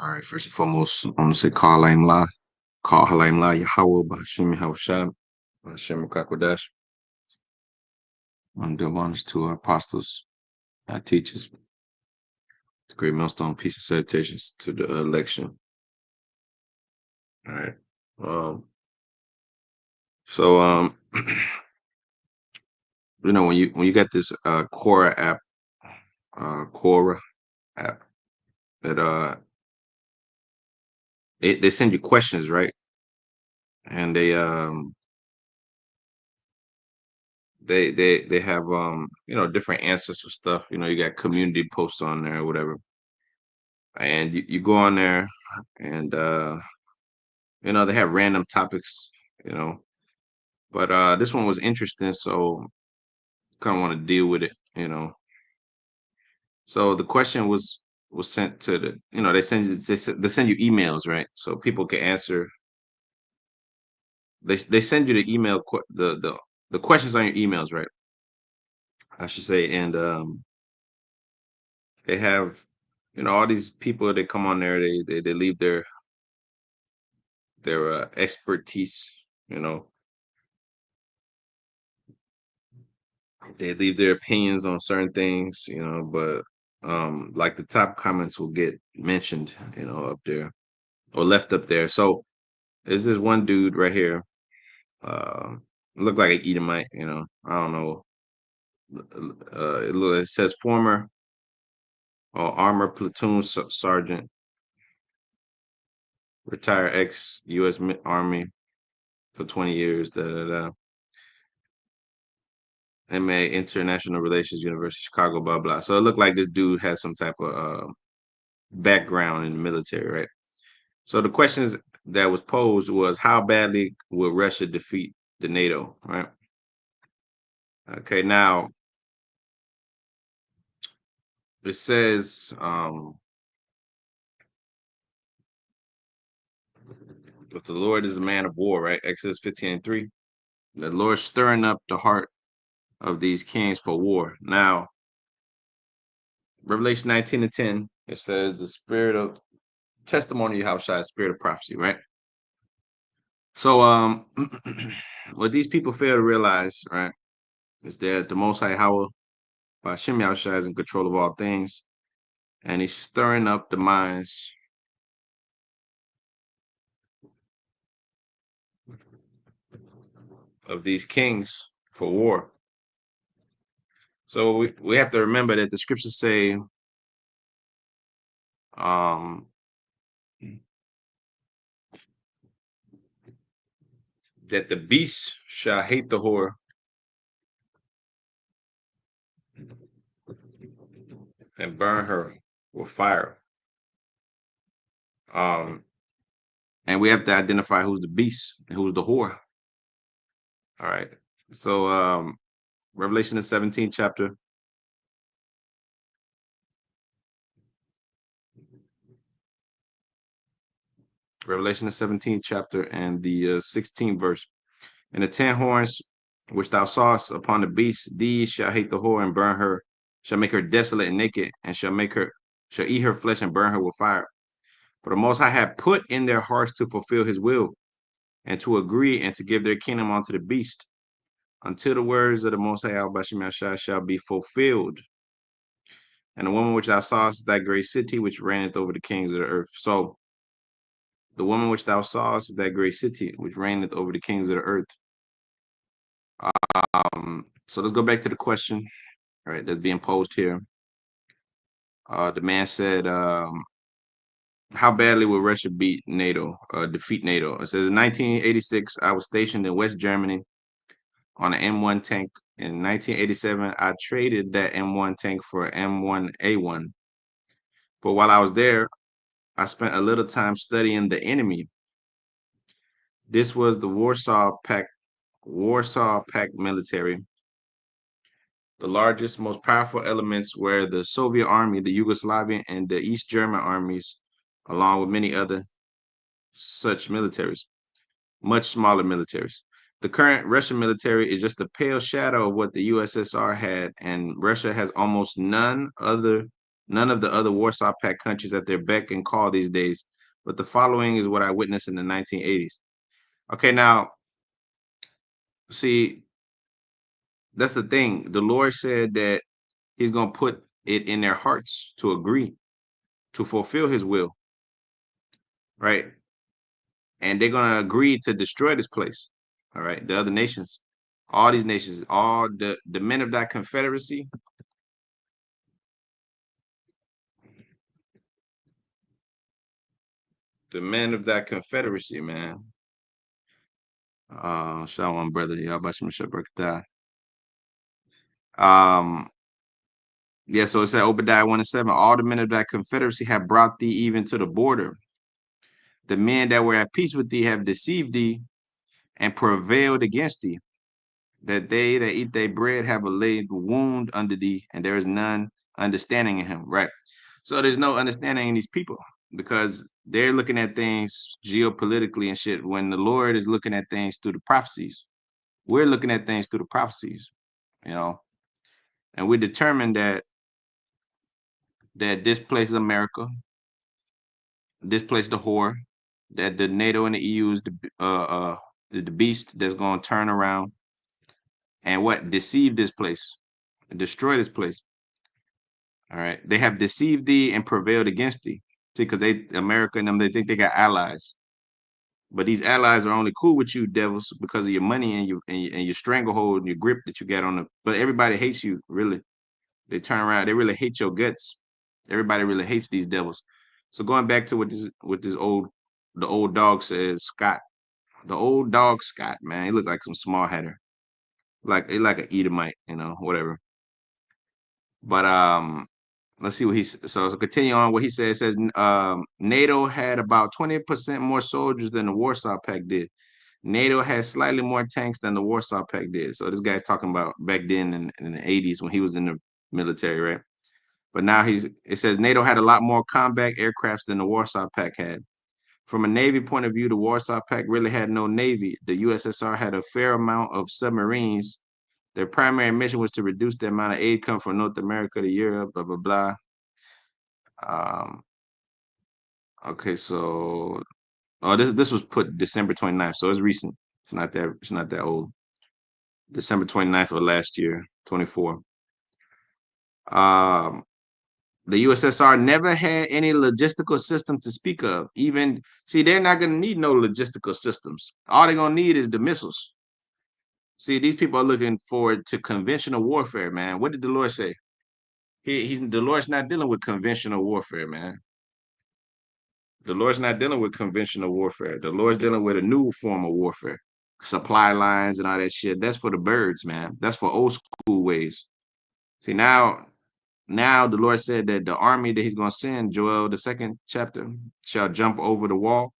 All right, first and foremost, I want to say Call Halaim La, Yahweh, Bahashim Yahushua, Bahashim Kakwadash. I want to do honors to our apostles, our teachers, the great millstone, peace and salutations to the election. All right. Um, so when you got this Quora app, Quora app that they send you questions, right? And they have different answers for stuff. You got community posts on there or whatever. And you go on there and they have random topics, you know. But this one was interesting, so kind of want to deal with it. So the question was sent to they send you emails, right? So people can answer. They send you the email the questions on your emails, right? I should say, and they have all these people that come on there. They leave their expertise. You know, they leave their opinions on certain things. But like the top comments will get mentioned, up there or left up there. So there's this one dude right here. Looked like an Edomite. I don't know. It says former armor platoon sergeant, retired ex-U.S. Army for 20 years. Da da da. MA International Relations, University of Chicago, blah blah. So it looked like this dude has some type of background in the military, right? So the questions that was posed was how badly will Russia defeat the NATO, right? Okay, now it says but the Lord is a man of war, right? Exodus 15:3. The Lord stirring up the heart of these kings for war. Now, Revelation 19:10, it says the spirit of testimony of Yahushua, spirit of prophecy, right? So what these people fail to realize, right, is that the Most High Yahweh, Hashem Yahushua, is in control of all things, and he's stirring up the minds of these kings for war. So we have to remember that the scriptures say um that the beast shall hate the whore and burn her with fire. Um, and we have to identify who's the beast and who's the whore. All right. So Revelation the 17th chapter. Revelation the 17th chapter and the 16th verse. And the 10 horns which thou sawest upon the beast, these shall hate the whore and burn her, shall make her desolate and naked, and shall eat her flesh and burn her with fire. For the Most High had put in their hearts to fulfill his will, and to agree and to give their kingdom unto the beast, until the words of the Most High Al shall be fulfilled. And the woman which thou sawest is that great city which reigneth over the kings of the earth. So the woman which thou sawest is that great city which reigneth over the kings of the earth. So let's go back to the question, all right, that's being posed here. The man said, how badly will Russia defeat NATO? It says in 1986, I was stationed in West Germany on an M1 tank. In 1987, I traded that M1 tank for an M1A1. But while I was there, I spent a little time studying the enemy. This was the Warsaw Pact military. The largest, most powerful elements were the Soviet Army, the Yugoslavian, and the East German armies, along with many other such militaries. much smaller militaries. The current Russian military is just a pale shadow of what the USSR had, and Russia has almost none of the other Warsaw Pact countries at their beck and call these days. But the following is what I witnessed in the 1980s. Okay, now see, that's the thing. The Lord said that He's gonna put it in their hearts to agree to fulfill His will, right? And they're gonna agree to destroy this place. All right, the other nations, all these nations, all the men of that confederacy, the men of that confederacy, man. Shalom, brother. Y'all about to break that. Yeah, so it said Obadiah 1 and 7. All the men of that confederacy have brought thee even to the border. The men that were at peace with thee have deceived thee and prevailed against thee. That they that eat their bread have a laid wound under thee, and there is none understanding in him. Right. So there's no understanding in these people because they're looking at things geopolitically and shit when the Lord is looking at things through the prophecies. We're looking at things through the prophecies, you know, and we're determined that this place is America, this place the whore, that the NATO and the EU is the beast that's gonna turn around and what deceive this place, destroy this place. All right. They have deceived thee and prevailed against thee. See, because they America and them, they think they got allies. But these allies are only cool with you, devils, because of your money and your stranglehold and your grip that you got on them. But everybody hates you, really. They turn around, they really hate your guts. Everybody really hates these devils. So going back to what this the old dog says, Scott. The old dog Scott, man, he looked like some small hatter. Like an Edomite, whatever. But let's see what so continue on what he says. It says NATO had about 20% more soldiers than the Warsaw Pact did. NATO has slightly more tanks than the Warsaw Pact did. So this guy's talking about back then in the 80s when he was in the military, right? But now it says NATO had a lot more combat aircrafts than the Warsaw Pact had. From a Navy point of view, the Warsaw Pact really had no Navy. The USSR had a fair amount of submarines. Their primary mission was to reduce the amount of aid coming from North America to Europe, blah, blah, blah. Um, okay, so this was put December 29th, so it's recent. It's not that old. December 29th of last year, 24. Um, the USSR never had any logistical system to speak of. Even see, they're not gonna need no logistical systems. All they're gonna need is the missiles. See, these people are looking forward to conventional warfare, man. What did the Lord say? The Lord's not dealing with conventional warfare, man. The Lord's not dealing with conventional warfare. The Lord's dealing with a new form of warfare, supply lines and all that shit. That's for the birds, man. That's for old school ways. See, now the Lord said that the army that He's going to send, Joel the second chapter, shall jump over the wall,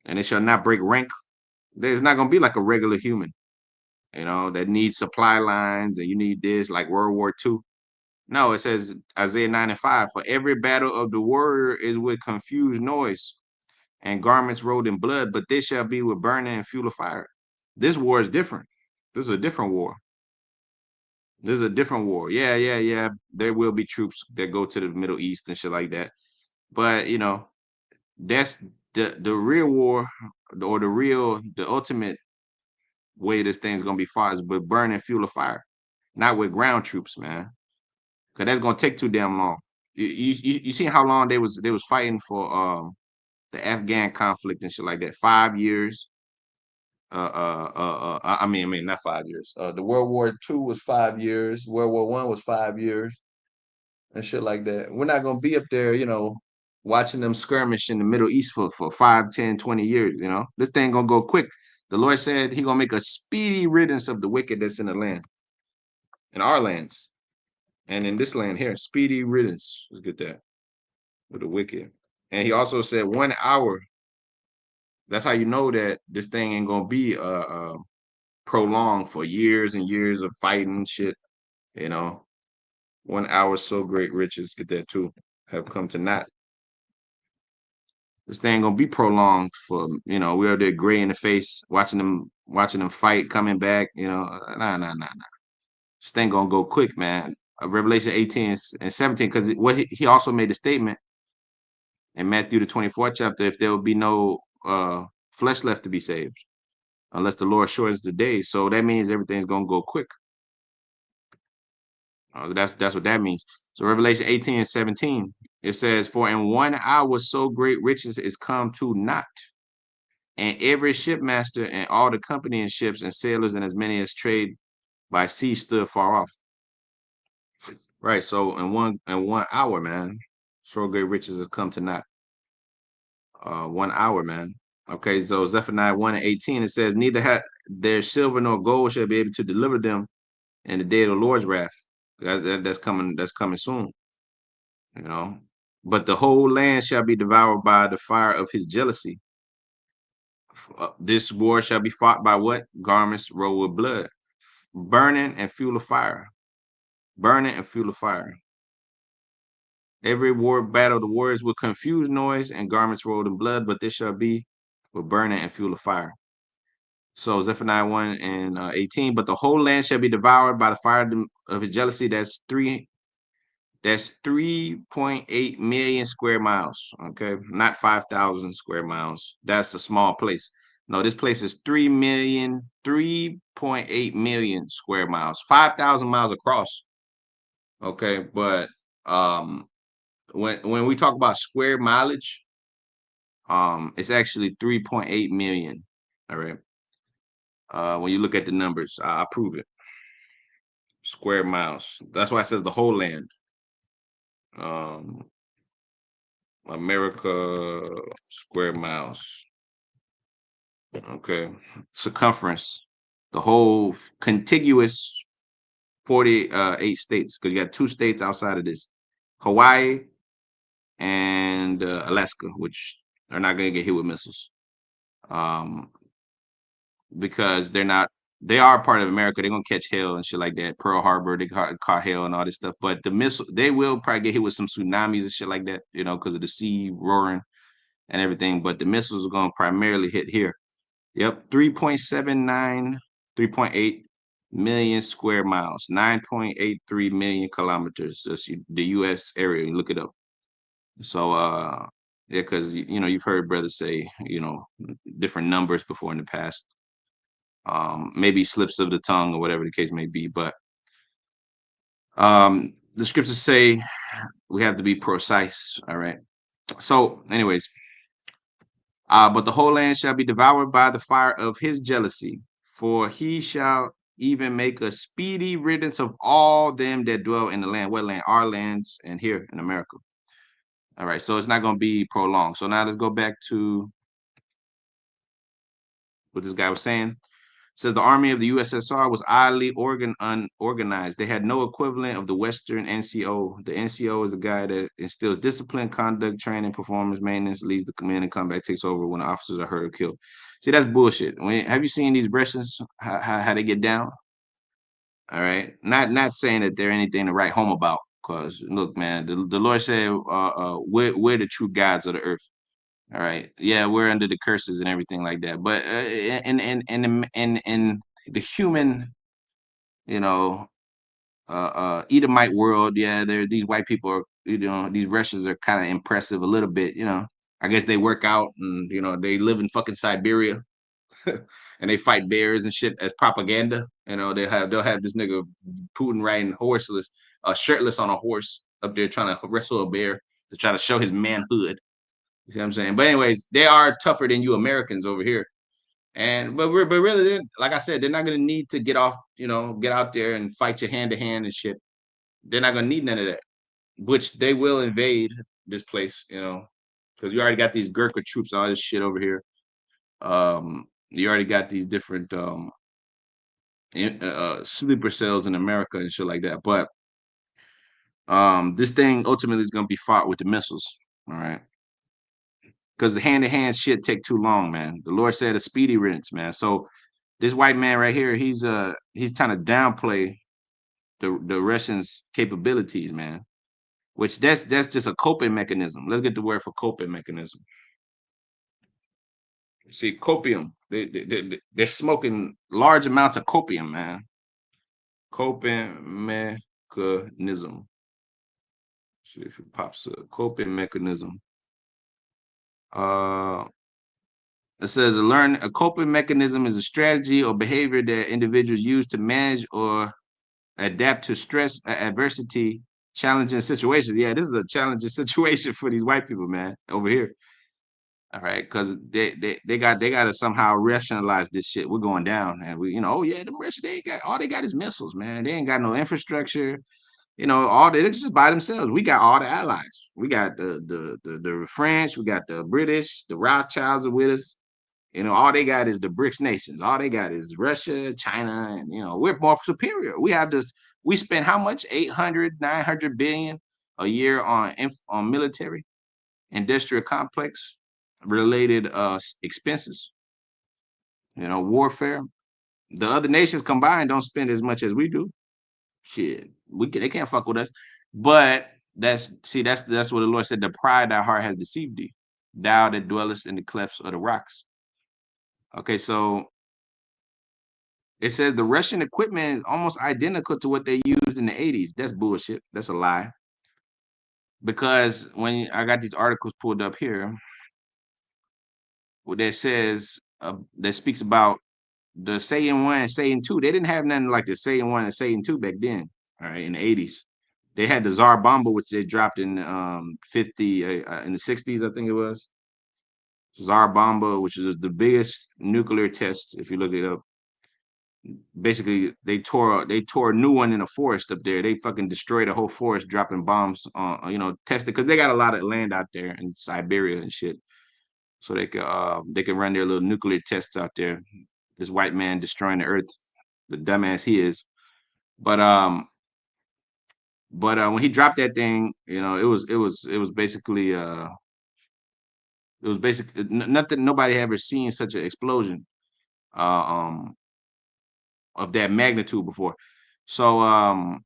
and it shall not break rank. There's not going to be like a regular human, that needs supply lines and you need this like World War II. No, it says Isaiah 9 and 5. For every battle of the warrior is with confused noise and garments rolled in blood, but they shall be with burning and fuel of fire. This war is different. This is a different war. This is a different war. Yeah, yeah, yeah. There will be troops that go to the Middle East and shit like that. But that's the real war, or the ultimate way this thing's gonna be fought is with burning fuel of fire, not with ground troops, man. Cause that's gonna take too damn long. You see how long they was fighting for the Afghan conflict and shit like that. 5 years. I mean, not 5 years. The World War II was 5 years. World War I was 5 years, and shit like that. We're not gonna be up there, watching them skirmish in the Middle East for 5, 10, 20 years. This thing gonna go quick. The Lord said He gonna make a speedy riddance of the wicked that's in the land, in our lands, and in this land here. Speedy riddance. Let's get that with the wicked. And He also said 1 hour. That's how you know that this thing ain't gonna be prolonged for years and years of fighting shit. You know, 1 hour so great riches, get that too, have come to naught. This thing gonna be prolonged for we're there gray in the face, watching them fight, coming back. Nah. This thing gonna go quick, man. Revelation 18 and 17, because what he also made a statement in Matthew the 24th chapter, if there will be no flesh left to be saved, unless the Lord shortens the day. So that means everything's gonna go quick. That's what that means. So Revelation 18 and 17, it says, "For in 1 hour so great riches is come to naught, and every shipmaster and all the company in ships and sailors and as many as trade by sea stood far off." Right. So in one hour, man, so great riches have come to naught. 1 hour, man. Okay, so Zephaniah 1 and 18, it says, "Neither their silver nor gold shall be able to deliver them in the day of the Lord's wrath." That's coming. That's coming soon. You know, but the whole land shall be devoured by the fire of his jealousy. This war shall be fought by what? Garments rolled with blood, burning and fuel of fire, burning and fuel of fire. Every war battle, the warriors with confused noise and garments rolled in blood, but this shall be with burning and fuel of fire. So Zephaniah 1 and 18, but the whole land shall be devoured by the fire of his jealousy. That's 3.8 million square miles. Okay, not 5,000 square miles. That's a small place. No, this place is 3.8 million square miles, 5,000 miles across. Okay, but when we talk about square mileage, it's actually 3.8 million. All right. When you look at the numbers, I'll prove it. Square miles. That's why it says the whole land. Um, America square miles. Okay. Circumference. The whole contiguous 48 states, because you got 2 states outside of this. Hawaii and Alaska, which are not going to get hit with missiles. Um, because they are part of America. They're gonna catch hell and shit like that. Pearl Harbor, they caught hell and all this stuff. But the missile, they will probably get hit with some tsunamis and shit like that, because of the sea roaring and everything. But the missiles are gonna primarily hit here. Yep, 3.79, 3.8 million square miles, 9.83 million kilometers. That's the U.S. area. You look it up. So, yeah, because you've heard brothers say different numbers before in the past. Maybe slips of the tongue or whatever the case may be. But the scriptures say we have to be precise. All right. So, anyways, but the whole land shall be devoured by the fire of his jealousy, for he shall even make a speedy riddance of all them that dwell in the land. What land? Our lands and here in America. All right. So it's not going to be prolonged. So now let's go back to what this guy was saying. Says the army of the USSR was oddly unorganized. They had no equivalent of the Western NCO. The NCO is the guy that instills discipline, conduct, training, performance, maintenance, leads the command and combat, takes over when the officers are hurt or killed. See, that's bullshit. Have you seen these Russians, how they get down? All right. Not saying that they're anything to write home about, because look, man, the Lord said we're the true gods of the earth. All right. Yeah, we're under the curses and everything like that. But in the human, you know, Edomite world, yeah, these white people are, these Russians are kind of impressive a little bit. I guess they work out and they live in fucking Siberia and they fight bears and shit as propaganda. They'll have this nigga Putin riding horseless, shirtless on a horse up there trying to wrestle a bear to try to show his manhood. You see what I'm saying? But anyways, they are tougher than you Americans over here. But really, like I said, they're not gonna need to get out there and fight you hand to hand and shit. They're not gonna need none of that. Which they will invade this place, because you already got these Gurkha troops and all this shit over here. You already got these different sleeper cells in America and shit like that. But this thing ultimately is gonna be fought with the missiles. All right. Because the hand-to-hand shit take too long, man. The Lord said a speedy riddance, man. So this white man right here, he's trying to downplay the Russians' capabilities, man. Which that's just a coping mechanism. Let's get the word for coping mechanism. See, copium. They're smoking large amounts of copium, man. Coping mechanism. See if it pops up. Coping mechanism. Uh, it says a coping mechanism is a strategy or behavior that individuals use to manage or adapt to stress, adversity, challenging situations. Yeah, this is a challenging situation for these white people, man, over here. All right, because they got to somehow rationalize this shit. We're going down, and oh yeah, the Russians they got all they got is missiles, man. They ain't got no infrastructure. All they're just by themselves. We got all the allies. We got the French. We got the British. The Rothschilds are with us. All they got is the BRICS nations. All they got is Russia, China, and we're more superior. We have this. We spend how much? 800, 900 billion a year on military, industrial complex related expenses. Warfare. The other nations combined don't spend as much as we do. Shit, they can't fuck with us. But that's what the Lord said. The pride of thy heart has deceived thee. Thou that dwellest in the clefts of the rocks. Okay, so it says the Russian equipment is almost identical to what they used in the 80s. That's bullshit. That's a lie. Because when I got these articles pulled up here, that says that speaks about the Saiyan 1 and Saiyan 2, they didn't have nothing like the Saiyan 1 and Saiyan 2 back then, all right, in the 80s. They had the Tsar Bomba, which they dropped in 50 in the 60s, I think it was. Tsar Bomba, which is the biggest nuclear test, if you look it up. Basically, they tore a new one in a forest up there. They fucking destroyed a whole forest, dropping bombs on, tested because they got a lot of land out there in Siberia and shit. So they can run their little nuclear tests out there. This white man destroying the earth, the dumbass he is. But when he dropped that thing, it was basically nothing. Nobody ever seen such an explosion uh, um, of that magnitude before. So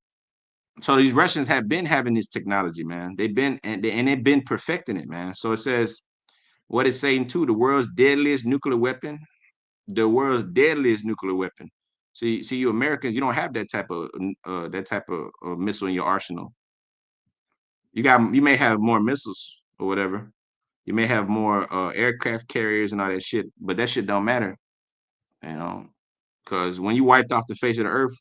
so these Russians have been having this technology, man. They've been perfecting it, man. So it says what it's saying too, the world's deadliest nuclear weapon, the world's deadliest nuclear weapon. See, you Americans, you don't have that type of missile in your arsenal. You may have more missiles or whatever. You may have more aircraft carriers and all that shit, but that shit don't matter, you know, because when you wiped off the face of the earth,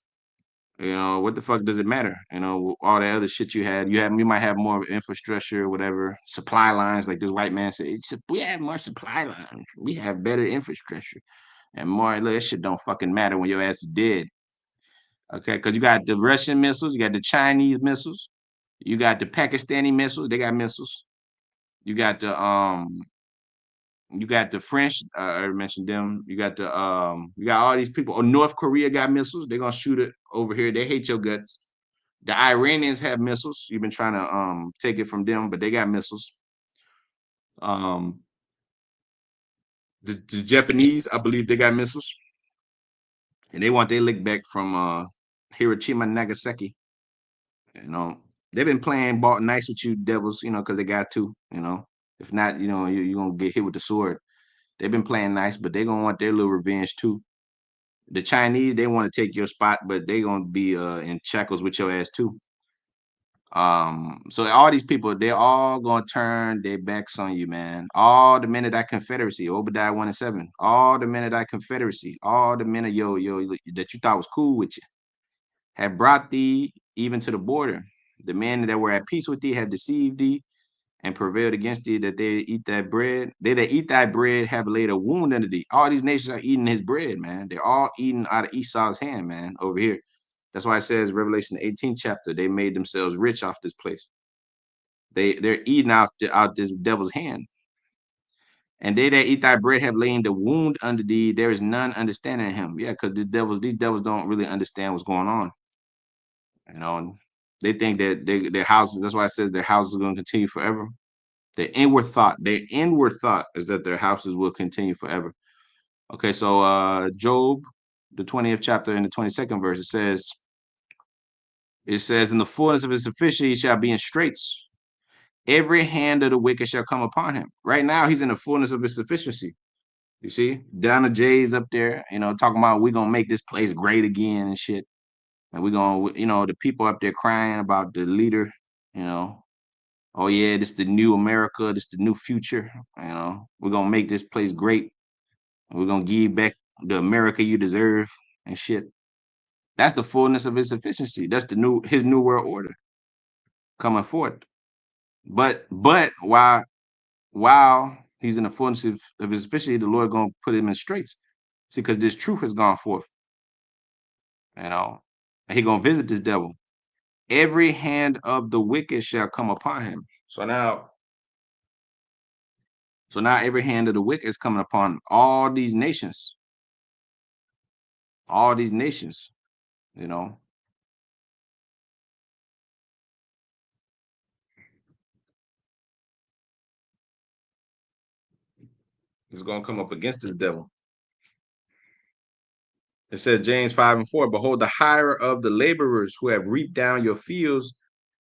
what the fuck does it matter? All that other shit you might have more infrastructure, whatever, supply lines, like this white man said. We have more supply lines. We have better infrastructure and more. Look, that shit don't fucking matter when your ass is dead. Okay, because you got the Russian missiles, you got the Chinese missiles, you got the Pakistani missiles. They got missiles. You got the French. I already mentioned them. You got all these people. Oh, North Korea got missiles. They're gonna shoot it over here. They hate your guts. The Iranians have missiles. You've been trying to take it from them, but they got missiles. Um, the Japanese, I believe they got missiles, and they want their lick back from Hiroshima and Nagasaki. You know, they've been playing ball nice with you devils, because they got to. If not, you're gonna get hit with the sword. They've been playing nice, but they're gonna want their little revenge too. The Chinese, they want to take your spot, but they're gonna be in shackles with your ass too. So all these people, they're all gonna turn their backs on you, man. All the men of that Confederacy, Obadiah 1 and 7, all the men of that Confederacy, all the men of yo that you thought was cool with you, have brought thee even to the border. The men that were at peace with thee have deceived thee and prevailed against thee, that they eat that bread. They that eat thy bread have laid a wound under thee. All these nations are eating his bread, man. They're all eating out of Esau's hand, man, over here. That's why it says Revelation 18th chapter, they made themselves rich off this place. They're eating out this devil's hand. And they that eat thy bread have laid the wound under thee. There is none understanding him. Yeah, because these devils don't really understand what's going on. You know, they think that their houses, that's why it says their houses are going to continue forever. Their inward thought is that their houses will continue forever. Okay, so Job, the 20th chapter and the 22nd verse, it says, in the fullness of his sufficiency he shall be in straits. Every hand of the wicked shall come upon him. Right now, he's in the fullness of his sufficiency. You see, Donna J's up there, talking about we gonna make this place great again and shit. And we're gonna, the people up there crying about the leader, you know. Oh yeah, this the new America, this the new future. We're gonna make this place great. We're gonna give you back the America you deserve and shit. That's the fullness of his sufficiency. That's his new world order coming forth. But while he's in the fullness of his sufficiency, the Lord gonna put him in straits. See, because this truth has gone forth, you know, and he gonna visit this devil. Every hand of the wicked shall come upon him. So now every hand of the wicked is coming upon all these nations, all these nations, you know, is gonna come up against this devil. It says James 5:4, behold, the hire of the laborers who have reaped down your fields,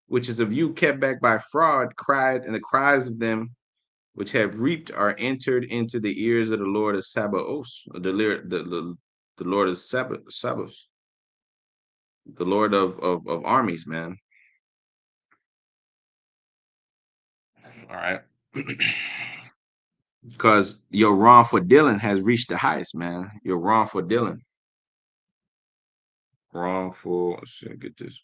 which is of you kept back by fraud, cried, and the cries of them which have reaped are entered into the ears of the Lord of Sabaoth, the Lord of Sabaoth, the Lord of armies, man. All right. Because your wrongful dealing has reached the highest, man. Your wrongful dealing. Wrongful, let's see, get this.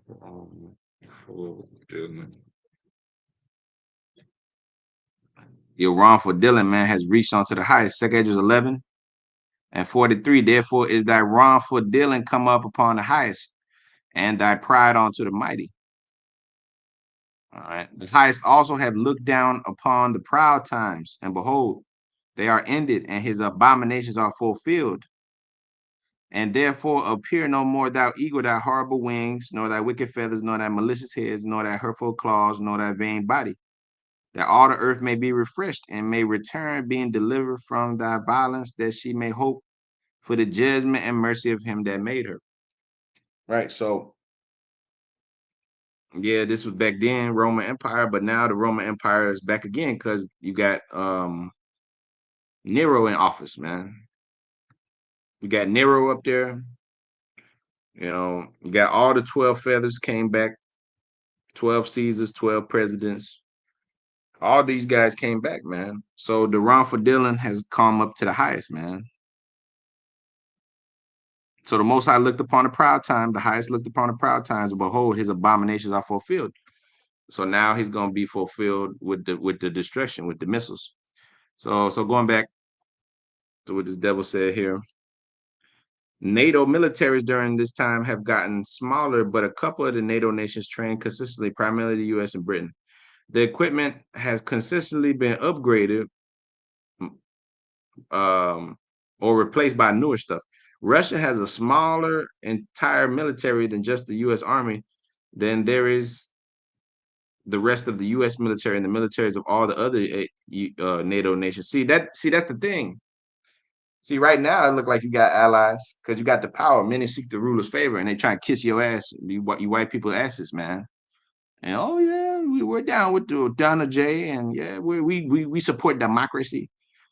Wrongful dealing. Your wrongful dealing, man, has reached onto the highest. 2 Edges 11:43. Therefore is thy wrongful dealing come up upon the highest, and thy pride onto the mighty. All right. The highest also have looked down upon the proud times, and behold, they are ended, and his abominations are fulfilled. And therefore appear no more thou eagle, thy horrible wings, nor thy wicked feathers, nor thy malicious heads, nor thy hurtful claws, nor thy vain body, that all the earth may be refreshed and may return, being delivered from thy violence, that she may hope for the judgment and mercy of him that made her. Right. So, yeah, this was back then, Roman Empire, but now the Roman Empire is back again because you got Nero in office, man. You got Nero up there. You got all the 12 feathers came back, 12 Caesars, 12 presidents. All these guys came back, man. So the wrongful dealing has come up to the highest, man. So the Most High looked upon the proud time, the highest looked upon the proud times, and behold, his abominations are fulfilled. So now he's going to be fulfilled with the destruction, with the missiles. So going back to what this devil said here, NATO militaries during this time have gotten smaller, but a couple of the NATO nations train consistently, primarily the U.S. and Britain. The equipment has consistently been upgraded or replaced by newer stuff. Russia has a smaller entire military than just the U.S. Army. Then there is the rest of the U.S. military and the militaries of all the other NATO nations. See, that's the thing. See, right now it look like you got allies because you got the power. Many seek the ruler's favor, and they try to kiss your ass. You white people asses, man. And oh yeah, we're down with the Donna J, and yeah, we support democracy.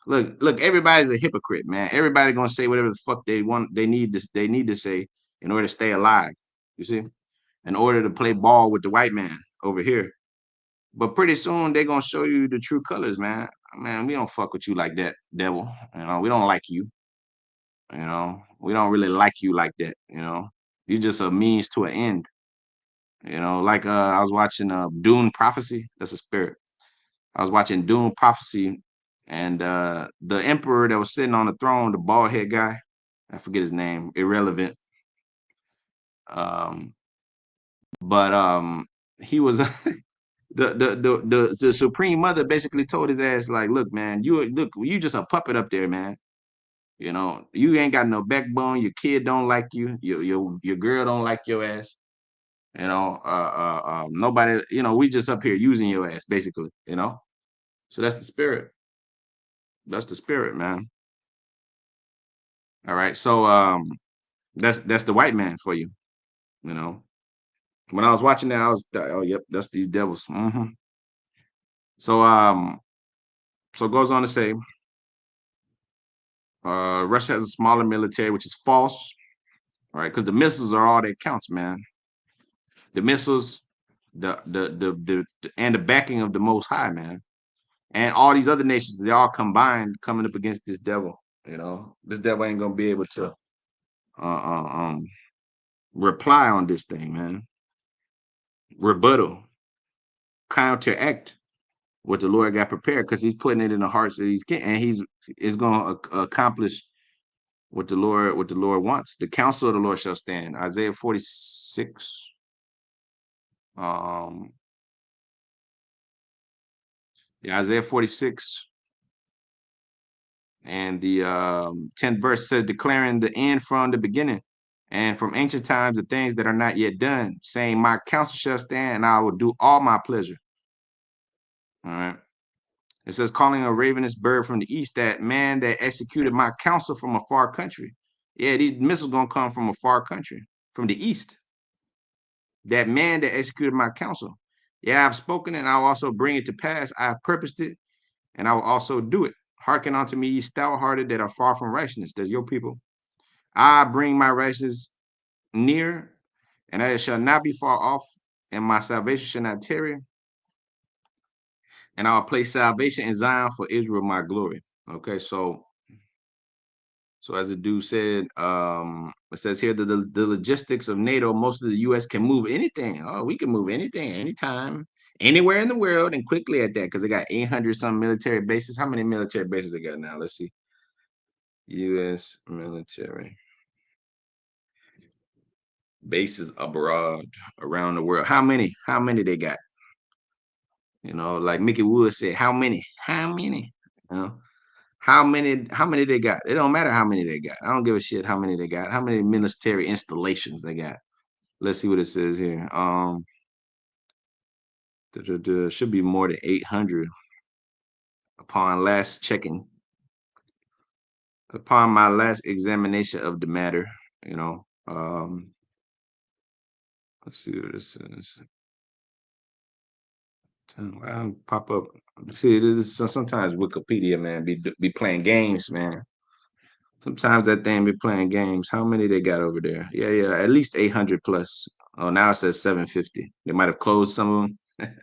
Look, everybody's a hypocrite, man. Everybody gonna say whatever the fuck they want, they need to say in order to stay alive. You see, in order to play ball with the white man over here. But pretty soon they're gonna show you the true colors, man. Man, we don't fuck with you like that, devil. We don't like you. We don't really like you like that. You're just a means to an end. Like I was watching Dune Prophecy. That's a spirit. I was watching Dune Prophecy, and the emperor that was sitting on the throne, the bald head guy, I forget his name, irrelevant. Um, but he was the supreme mother basically told his ass like, look, man, you just a puppet up there, man. You ain't got no backbone. Your kid don't like you. Your girl don't like your ass. Nobody. We just up here using your ass, basically. So that's the spirit. That's the spirit, man. All right. So that's the white man for you. You know. When I was watching that, I was oh yep, that's these devils. So So it goes on to say, Russia has a smaller military, which is false, right? Because the missiles are all that counts, man. The missiles, and the backing of the Most High, man, and all these other nations, they all combined coming up against this devil. This devil ain't gonna be able to uh, uh, um reply on this thing, man. Rebuttal, counteract what the Lord got prepared, because He's putting it in the hearts of these kids, and He's is gonna accomplish what the Lord wants. The counsel of the Lord shall stand. Isaiah 46. Um, yeah, Isaiah 46 and the 10th verse says, declaring the end from the beginning, and from ancient times the things that are not yet done, saying, my counsel shall stand, and I will do all my pleasure. All right. It says, calling a ravenous bird from the east, that man that executed my counsel from a far country. Yeah, these missiles gonna come from a far country, from the east. That man that executed my counsel. Yeah, I've spoken, and I'll also bring it to pass. I have purposed it, and I will also do it. Hearken unto me, ye stout-hearted that are far from righteousness. That's your people. I bring my righteousness near, and it shall not be far off, and my salvation shall not tarry. And I'll place salvation in Zion for Israel, my glory. Okay, so as the dude said, it says here that the logistics of NATO, most of the U.S. can move anything. Oh, we can move anything, anytime, anywhere in the world, and quickly at that, because they got 800 some military bases. How many military bases they got now? Let's see. U.S. military bases abroad around the world. How many? How many they got? Like Mickey Wood said, how many? How many? You know, how many they got? It don't matter how many they got. I don't give a shit how many they got. How many military installations they got? Let's see what it says here. Should be more than 800 upon last checking. Upon my last examination of the matter, let's see what this is. Pop up. See, sometimes Wikipedia, man, be playing games, man. Sometimes that thing be playing games. How many they got over there? Yeah, at least 800 plus. Oh, now it says 750. They might have closed some of them.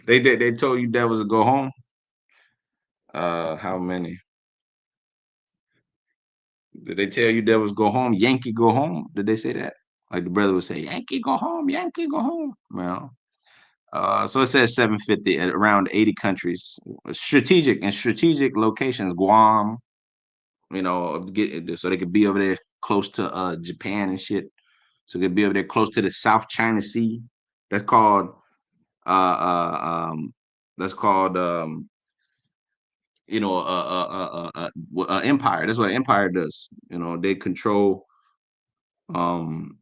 They told you devils to go home. How many? Did they tell you devils go home? Yankee go home? Did they say that? Like the brother would say, Yankee go home, Yankee go home. Well, so it says 750 at around 80 countries, strategic locations, Guam, so they could be over there close to Japan and shit. So they could be over there close to the South China Sea. That's called uh uh um that's called empire. That's what an empire does. They control um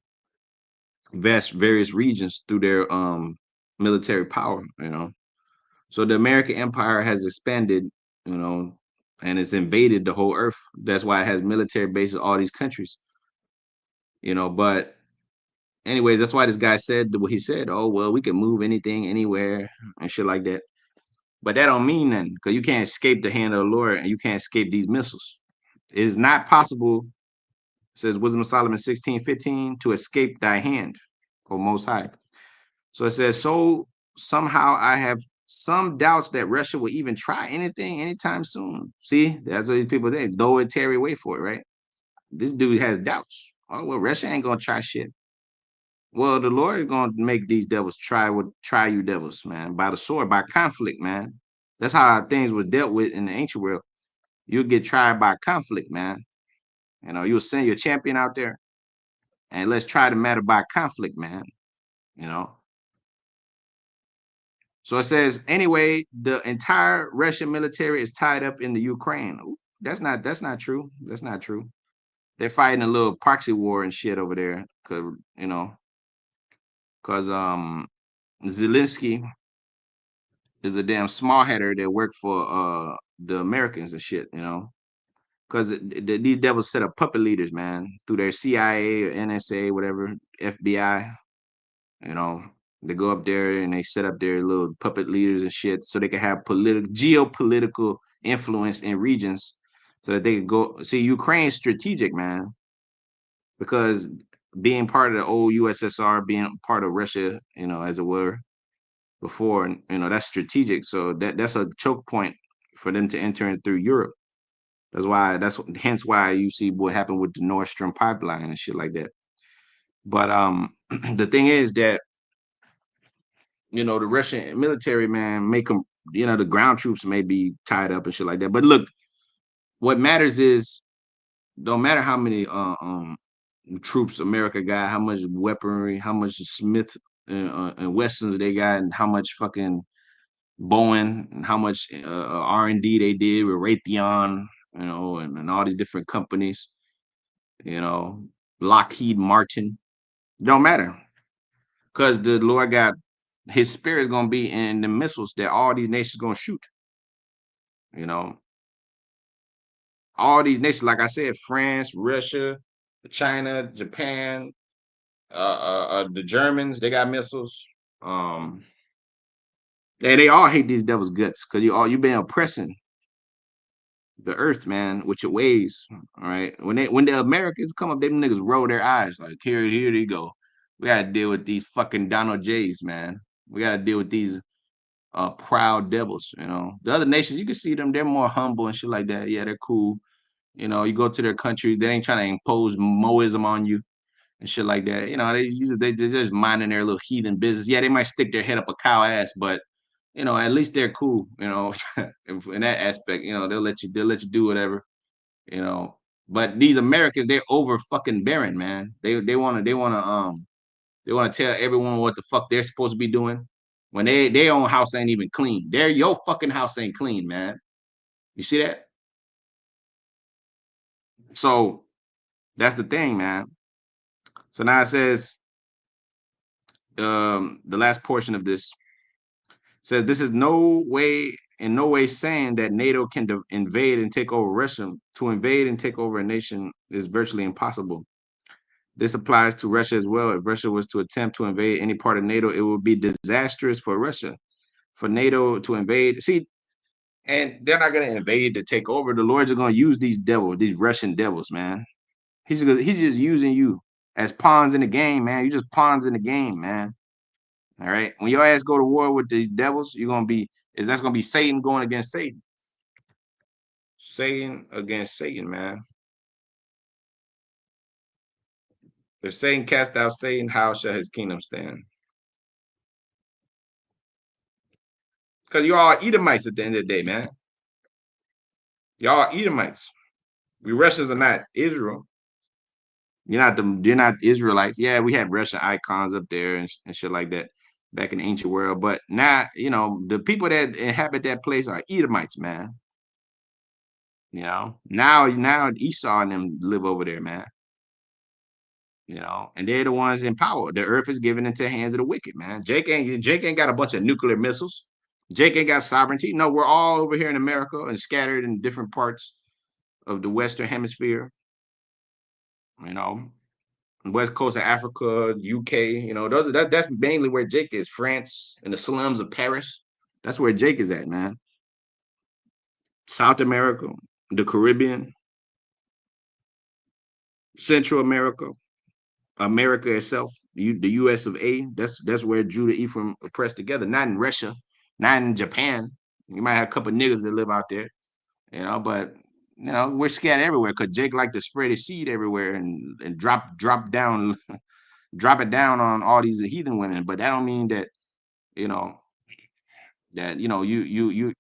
various regions through their military power. So the American empire has expanded, you know and it's invaded the whole earth. That's why it has military bases in all these countries. But anyways, that's why this guy said what he said. Oh, well, we can move anything anywhere and shit like that. But that don't mean nothing, because you can't escape the hand of the Lord, and you can't escape these missiles. It is not possible, says Wisdom of Solomon 16:15, to escape thy hand, O Most High. So it says, so somehow I have some doubts that Russia will even try anything anytime soon. See, that's what these people did. Though it tarry, wait for it, right? This dude has doubts. Oh, well, Russia ain't gonna try shit. Well, the Lord is gonna make these devils try you devils, man, by the sword, by conflict, man. That's how things were dealt with in the ancient world. You'll get tried by conflict, man. You'll send your champion out there, and let's try the matter by conflict, man. You know. So it says, anyway, the entire Russian military is tied up in the Ukraine. Ooh, that's not true. That's not true. They're fighting a little proxy war and shit over there, cause Zelensky is a damn small header that worked for the Americans and shit. Because these devils set up puppet leaders, man, through their CIA or NSA, whatever, FBI. You know, they go up there and they set up their little puppet leaders and shit, so they can have geopolitical influence in regions so that they could go. See, Ukraine's strategic, man, because being part of the old USSR, being part of Russia, as it were before, that's strategic. So that's a choke point for them to enter in through Europe. That's hence why you see what happened with the Nord Stream pipeline and shit like that. But the thing is that the Russian military, man, make them, the ground troops may be tied up and shit like that. But look, what matters is don't matter how many troops America got, how much weaponry, how much Smith and Wessons they got, and how much fucking Boeing, and how much R&D they did with Raytheon, and all these different companies, you know, Lockheed Martin. Don't matter because the Lord got His spirit is gonna be in the missiles that all these nations gonna shoot. You know, all these nations, like I said, France, Russia, China, Japan, the Germans, they got missiles. Um, and they all hate these devil's guts because you've been oppressing the earth, man, with your ways. All right. When the Americans come up, them niggas roll their eyes like, here they go. We gotta deal with these fucking Donald J's, man. We gotta deal with these proud devils, The other nations, you can see them, they're more humble and shit like that. Yeah, they're cool. You go to their countries, they ain't trying to impose Moism on you and shit like that. They're just minding their little heathen business. Yeah, they might stick their head up a cow ass, but at least they're cool, in that aspect. They'll let you do whatever, you know. But these Americans, they're over fucking barren, man. They wanna tell everyone what the fuck they're supposed to be doing when their own house ain't even clean. Your fucking house ain't clean, man. You see that? So that's the thing, man. So now it says, the last portion of this says this is in no way saying that NATO can invade and take over Russia. To invade and take over a nation is virtually impossible. This applies to Russia as well. If Russia was to attempt to invade any part of NATO, it would be disastrous for Russia. For NATO to invade, see, and they're not going to invade to take over. The Lords are going to use these Russian devils, man. He's just using you as pawns in the game, man. You just pawns in the game, man. All right. When your ass go to war with these devils, that's gonna be Satan going against Satan. Satan against Satan, man. If Satan cast out Satan, how shall his kingdom stand? Because you all Edomites at the end of the day, man. Y'all Edomites. We Russians are not Israel. You're not Israelites. Yeah, we had Russian icons up there and shit like that back in the ancient world. But now, the people that inhabit that place are Edomites, man. Now Esau and them live over there, man. And they're the ones in power. The earth is given into the hands of the wicked, man. Jake ain't got a bunch of nuclear missiles. Jake ain't got sovereignty. No, we're all over here in America and scattered in different parts of the Western Hemisphere. You know, West Coast of Africa, UK. That's mainly where Jake is. France and the slums of Paris. That's where Jake is at, man. South America, the Caribbean, Central America, America itself, the U.S. of A. That's where Judah, Ephraim are pressed together. Not in Russia, not in Japan. You might have a couple of niggas that live out there, but we're scattered everywhere because Jake like to spread his seed everywhere and drop down, drop it down on all these heathen women. But that don't mean that you know you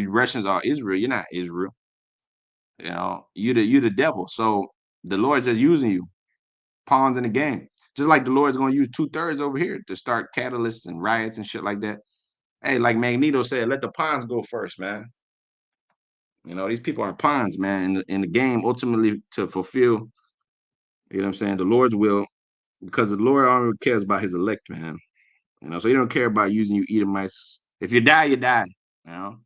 Russians are Israel. You're not Israel. You the devil. So the Lord's just using you, pawns in the game. Just like the Lord's going to use 2/3 over here to start catalysts and riots and shit like that. Hey, like Magneto said, let the pawns go first, man. These people are pawns, man, in the game, ultimately to fulfill, what I'm saying, the Lord's will, because the Lord only cares about his elect, man. So he don't care about using you Edomites. If you die, you die. You know,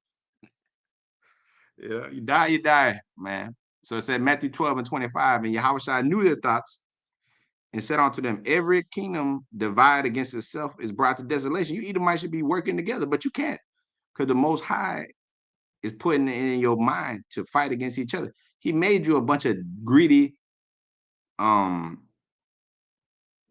you die, man. So it said Matthew 12:25, and Yahushua knew their thoughts and said unto them, every kingdom divided against itself is brought to desolation. You Edomites should be working together, but you can't, because the Most High is putting it in your mind to fight against each other. He made you a bunch of greedy, um,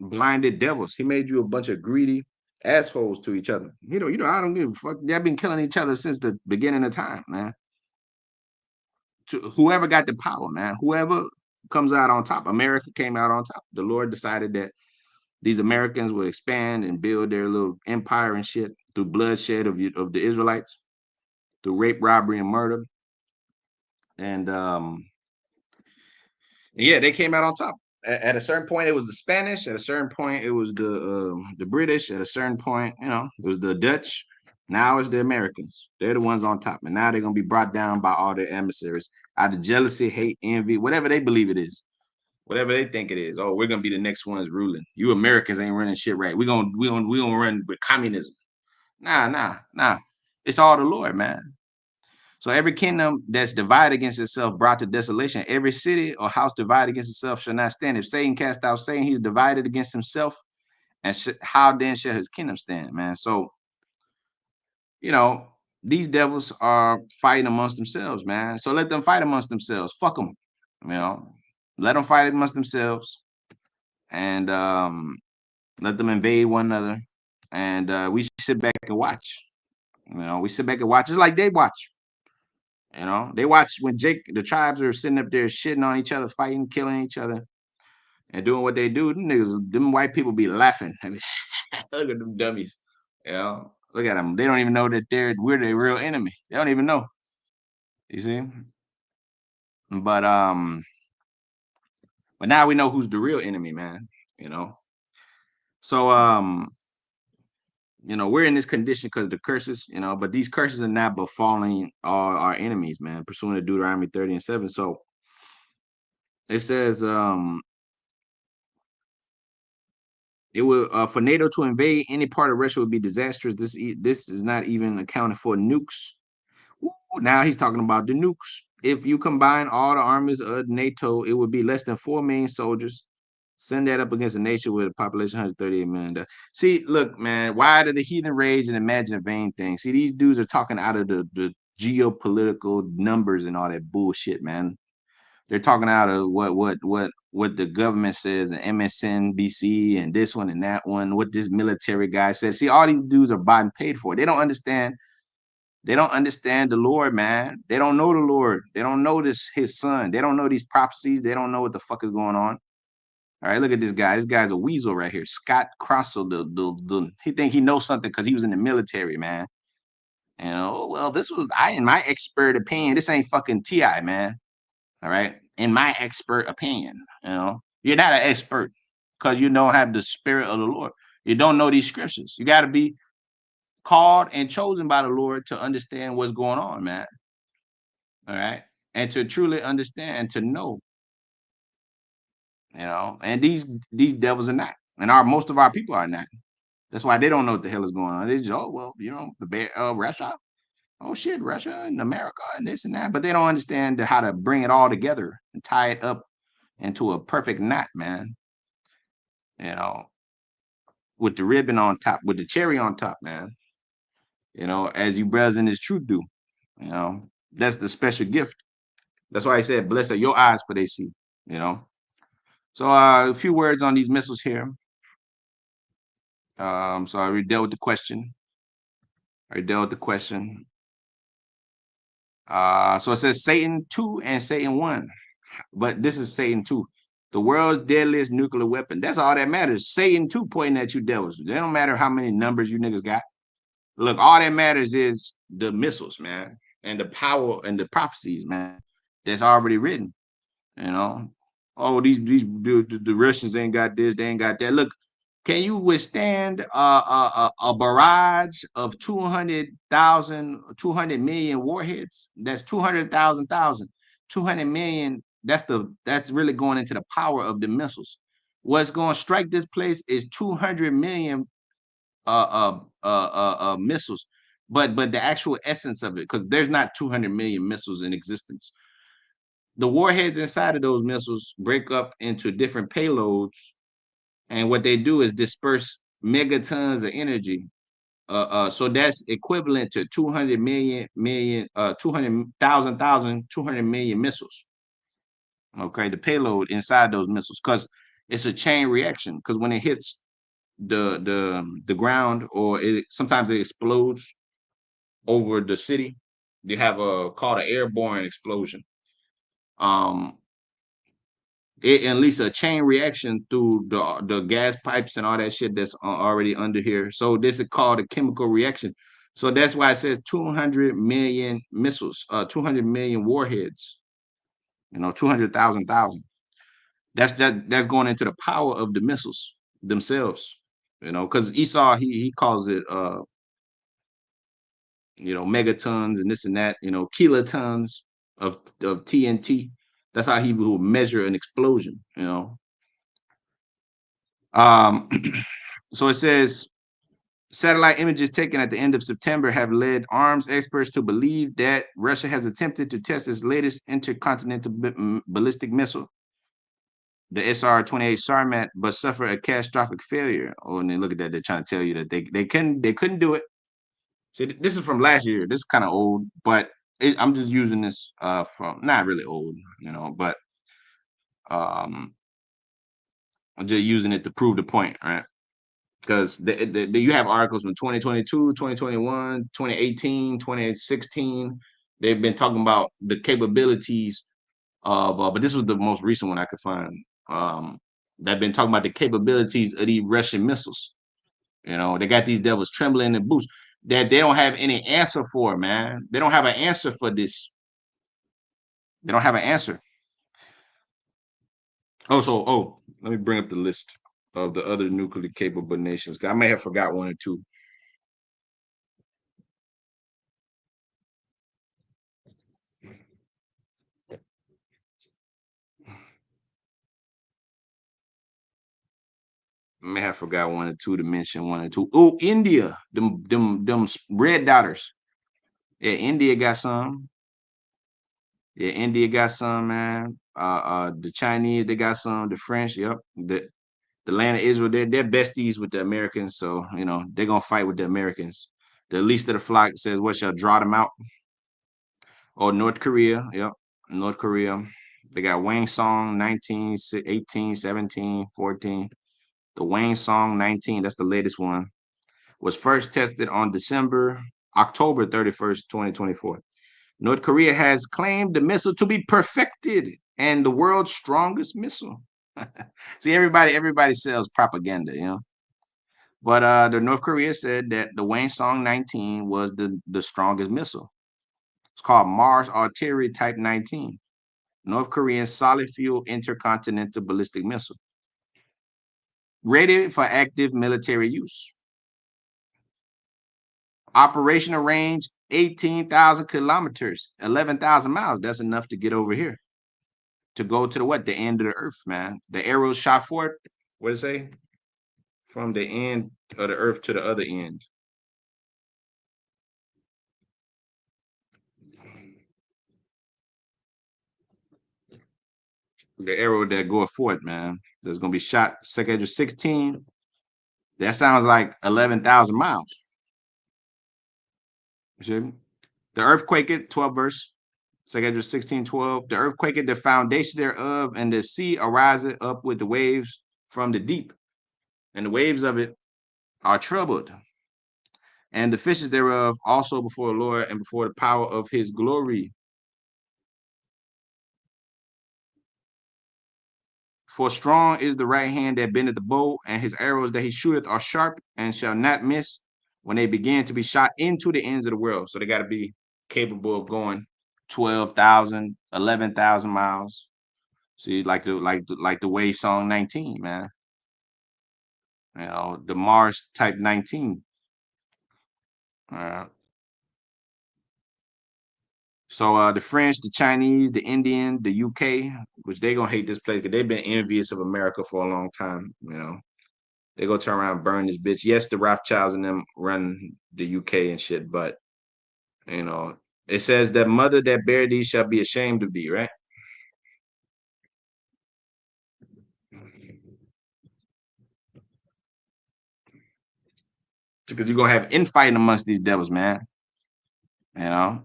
blinded devils. He made you a bunch of greedy assholes to each other. I don't give a fuck. They've been killing each other since the beginning of time, man. To whoever got the power, man. Whoever comes out on top. America came out on top. The Lord decided that these Americans would expand and build their little empire and shit through bloodshed of the Israelites, through rape, robbery, and murder. And yeah, they came out on top. At a certain point, it was the Spanish. At a certain point, it was the British. At a certain point, it was the Dutch. Now it's the Americans. They're the ones on top, and now they're gonna be brought down by all their emissaries out of jealousy, hate, envy, whatever they believe it is, whatever they think it is. Oh, we're gonna be the next ones ruling. You Americans ain't running shit right. We gonna run with communism. Nah. It's all the Lord, man. So every kingdom that's divided against itself brought to desolation. Every city or house divided against itself shall not stand. If Satan cast out Satan, he's divided against himself. And how then shall his kingdom stand, man? So, you know, these devils are fighting amongst themselves, man. So let them fight amongst themselves. Fuck them, let them fight amongst themselves, and let them invade one another. And we sit back and watch. We sit back and watch. It's like they watch. They watch when the tribes are sitting up there shitting on each other, fighting, killing each other, and doing what they do. Them white people be laughing. Look at them dummies. Look at them. They don't even know that we're their real enemy. They don't even know. You see? But but now we know who's the real enemy, man. You know. So we're in this condition because of the curses, but these curses are not befalling all our enemies, man, pursuant to Deuteronomy 30 and 7. So it says, it will for NATO to invade any part of Russia would be disastrous. This is not even accounted for nukes. Ooh, now he's talking about the nukes. If you combine all the armies of NATO, it would be less than 4 million soldiers. Send that up against a nation with a population of 138 million. See, look, man, why do the heathen rage and imagine a vain thing? See, these dudes are talking out of the geopolitical numbers and all that bullshit, man. They're talking out of what the government says and MSNBC and this one and that one, what this military guy says. See, all these dudes are bought and paid for. They don't understand. They don't understand the Lord, man. They don't know the Lord. They don't know his son. They don't know these prophecies. They don't know what the fuck is going on. All right, look at this guy. This guy's a weasel right here. Scott Crossell. He think he knows something because he was in the military, man. Well, this was in my expert opinion. This ain't fucking Ti, man. All right. In my expert opinion, you're not an expert because you don't have the spirit of the Lord. You don't know these scriptures. You got to be called and chosen by the Lord to understand what's going on, man. All right. And to truly understand and to know, and these devils are not. And most of our people are not. That's why they don't know what the hell is going on. They just, Russia. Oh shit, Russia and America and this and that. But they don't understand how to bring it all together and tie it up into a perfect knot, man. With the ribbon on top, with the cherry on top, man. As you brothers in this truth do. That's the special gift. That's why I said, blessed are your eyes for they see. So a few words on these missiles here. So I already dealt with the question. So it says Satan 2 and Satan 1. But this is Satan 2. The world's deadliest nuclear weapon. That's all that matters. Satan 2 pointing at you devils. They don't matter how many numbers you niggas got. Look, all that matters is the missiles, man, and the power and the prophecies, man, that's already written. Oh, the Russians ain't got this, they ain't got that. Look, can you withstand a barrage of 200 million warheads? That's 200 million. That's really going into the power of the missiles. What's going to strike this place is 200 million missiles, but the actual essence of it, because there's not 200 million missiles in existence. The warheads inside of those missiles break up into different payloads, and what they do is disperse megatons of energy So that's equivalent to 200 million, 200 million missiles. Okay, the payload inside those missiles, because it's a chain reaction. Because when it hits the ground, or it sometimes it explodes over the city. They have a called an airborne explosion. Um, it unleashes a chain reaction through the gas pipes and all that shit that's already under here. So this is called a chemical reaction. So that's why it says 200 million missiles, 200 million warheads. 200,000. That's going into the power of the missiles themselves. Because Esau he calls it megatons and this and that, kilotons of TNT. That's how he will measure an explosion. Um, so it says satellite images taken at the end of September have led arms experts to believe that Russia has attempted to test its latest intercontinental ballistic missile, the SR-28 Sarmat, but suffered a catastrophic failure. Oh, and then look at that. They're trying to tell you that they couldn't do it. See, this is from last year. This is kind of old, but I'm just using this from not really old, but um, I'm just using it to prove the point, right? Because you have articles from 2022, 2021, 2018, 2016. They've been talking about the capabilities of, but this was the most recent one I could find. They've been talking about the capabilities of these Russian missiles. They got these devils trembling in boots that they don't have any answer for, man. They don't have an answer for this. They don't have an answer. Let me bring up the list of the other nuclear capable nations. I may have forgot one or two. I may have forgot one or two to mention one or two. Oh, India, them red dotters. Yeah, India got some. Yeah, India got some, man. The Chinese, they got some. The French, yep. The land of Israel, they're besties with the Americans, so they're gonna fight with the Americans. The least of the flock says, "What shall draw them out?" Or North Korea, yep, North Korea. They got Wang Song 19, 18, 17, 14. The Wang Song 19, that's the latest one, was first tested on October 31st, 2024. North Korea has claimed the missile to be perfected and the world's strongest missile. See, everybody sells propaganda. But the North Korea said that the Wang Song 19 was the strongest missile. It's called Mars Artillery Type 19. North Korean solid fuel intercontinental ballistic missile. Rated for active military use. Operational range 18,000 kilometers, 11,000 miles. That's enough to get over here. To go to the end of the earth, man. The arrows shot forth, what does it say? From the end of the earth to the other end. The arrow that goeth forth, man. That's gonna be shot second 16. That sounds like 11,000 miles. You see? The earthquake it, 12 verse. Second 16, 12. The earthquake it, the foundation thereof, and the sea ariseth up with the waves from the deep. And the waves of it are troubled. And the fishes thereof also before the Lord and before the power of his glory. For strong is the right hand that bendeth the bow, and his arrows that he shooteth are sharp and shall not miss when they begin to be shot into the ends of the world. So they got to be capable of going 12,000, 11,000 miles. See, like the way song 19, man. The Mars type 19. So the French, the Chinese, the Indian, the UK, which they gonna hate this place because they've been envious of America for a long time. They go turn around and burn this bitch. Yes, the Rothschilds and them run the UK and shit, but you know, it says that mother that bare thee shall be ashamed of thee, right? because you're gonna have infighting amongst these devils, man. You know.